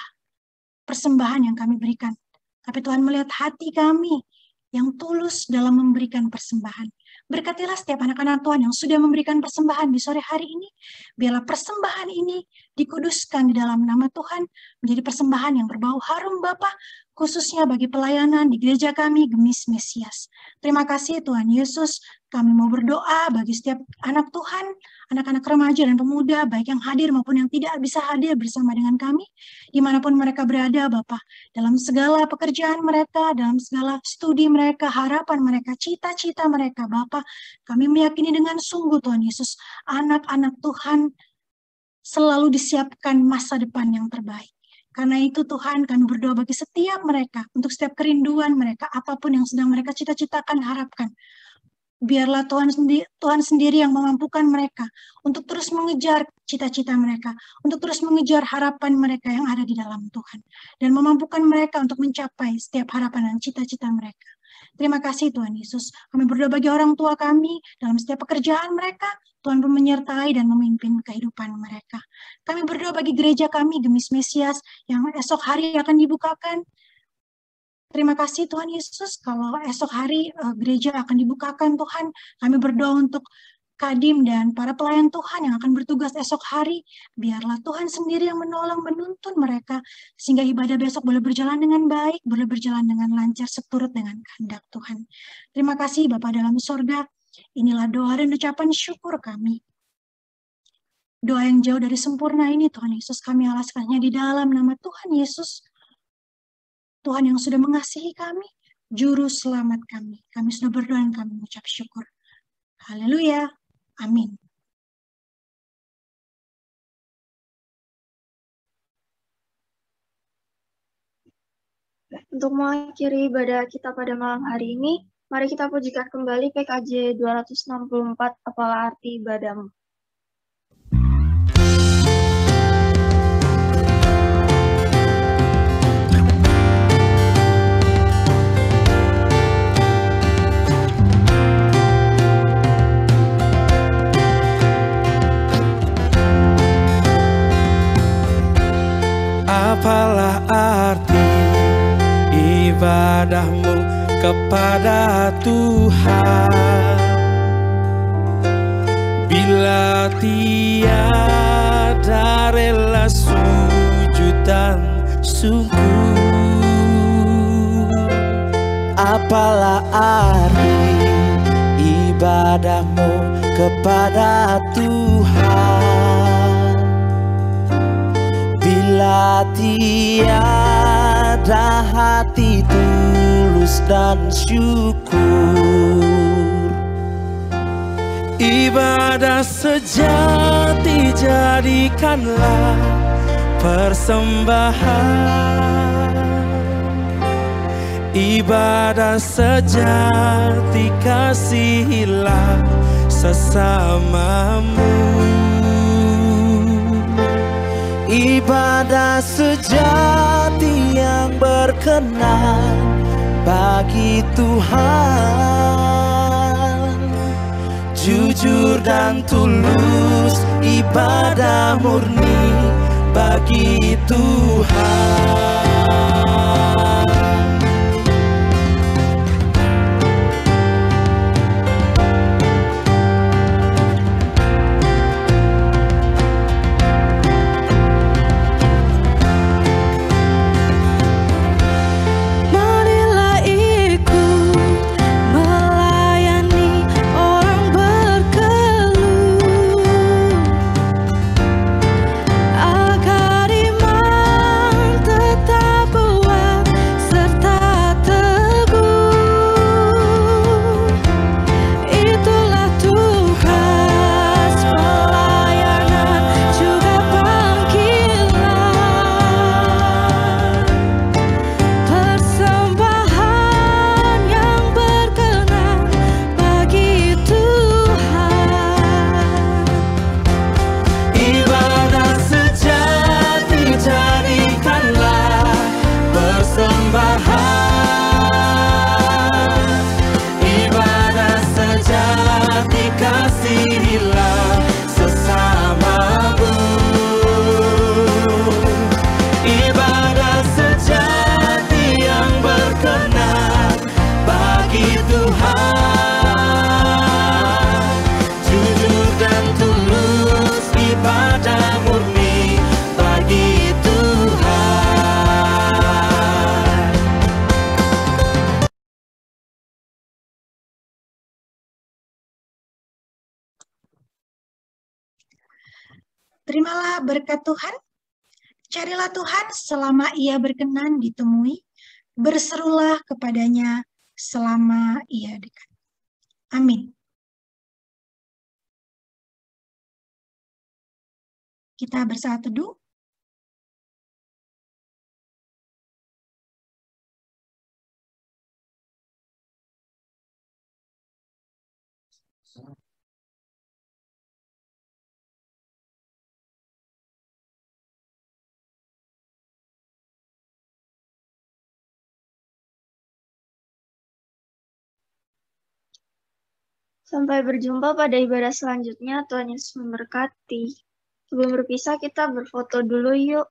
persembahan yang kami berikan. Tapi Tuhan melihat hati kami yang tulus dalam memberikan persembahan. Berkatilah setiap anak-anak Tuhan yang sudah memberikan persembahan di sore hari ini. Biarlah persembahan ini dikuduskan di dalam nama Tuhan, menjadi persembahan yang berbau harum Bapa, khususnya bagi pelayanan di gereja kami, Gemis Mesias. Terima kasih Tuhan Yesus, kami mau berdoa bagi setiap anak Tuhan, anak-anak remaja dan pemuda, baik yang hadir maupun yang tidak bisa hadir bersama dengan kami, dimanapun mereka berada, Bapak, dalam segala pekerjaan mereka, dalam segala studi mereka, harapan mereka, cita-cita mereka, Bapak, kami meyakini dengan sungguh Tuhan Yesus, anak-anak Tuhan selalu disiapkan masa depan yang terbaik. Karena itu Tuhan, kami berdoa bagi setiap mereka, untuk setiap kerinduan mereka, apapun yang sedang mereka cita-citakan, harapkan. Biarlah Tuhan sendiri yang memampukan mereka untuk terus mengejar cita-cita mereka, untuk terus mengejar harapan mereka yang ada di dalam Tuhan, dan memampukan mereka untuk mencapai setiap harapan dan cita-cita mereka. Terima kasih Tuhan Yesus. Kami berdoa bagi orang tua kami dalam setiap pekerjaan mereka, Tuhan pun menyertai dan memimpin kehidupan mereka. Kami berdoa bagi gereja kami, Gemis Mesias, yang esok hari akan dibukakan. Terima kasih Tuhan Yesus, kalau esok hari gereja akan dibukakan Tuhan, kami berdoa untuk Kadim dan para pelayan Tuhan yang akan bertugas esok hari, biarlah Tuhan sendiri yang menolong, menuntun mereka, sehingga ibadah besok boleh berjalan dengan baik, boleh berjalan dengan lancar, seturut dengan kehendak Tuhan. Terima kasih Bapa dalam surga, inilah doa dan ucapan syukur kami. Doa yang jauh dari sempurna ini Tuhan Yesus, kami alaskannya di dalam nama Tuhan Yesus, Tuhan yang sudah mengasihi kami, Juru Selamat kami. Kami sudah berdoa dan kami mengucap syukur. Haleluya. Amin. Untuk mengakhiri ibadah kita pada malam hari ini, mari kita pujikan kembali PKJ 264, apalah arti ibadahmu. Apalah arti ibadahmu kepada Tuhan bila tiada rela sujud dan syukur? Apalah arti ibadahmu kepada Tuhan bila tiada hati tulus dan syukur? Ibadah sejati jadikanlah persembahan, ibadah sejati kasihilah sesamamu. Ibadah sejati yang berkenan bagi Tuhan, jujur dan tulus, ibadah murni bagi Tuhan. Terimalah berkat Tuhan. Carilah Tuhan selama Ia berkenan ditemui. Berserulah kepadanya selama Ia dekat. Amin. Kita bersaat teduh. Sampai berjumpa pada ibadah selanjutnya. Tuhan Yesus memberkati. Sebelum berpisah, kita berfoto dulu yuk.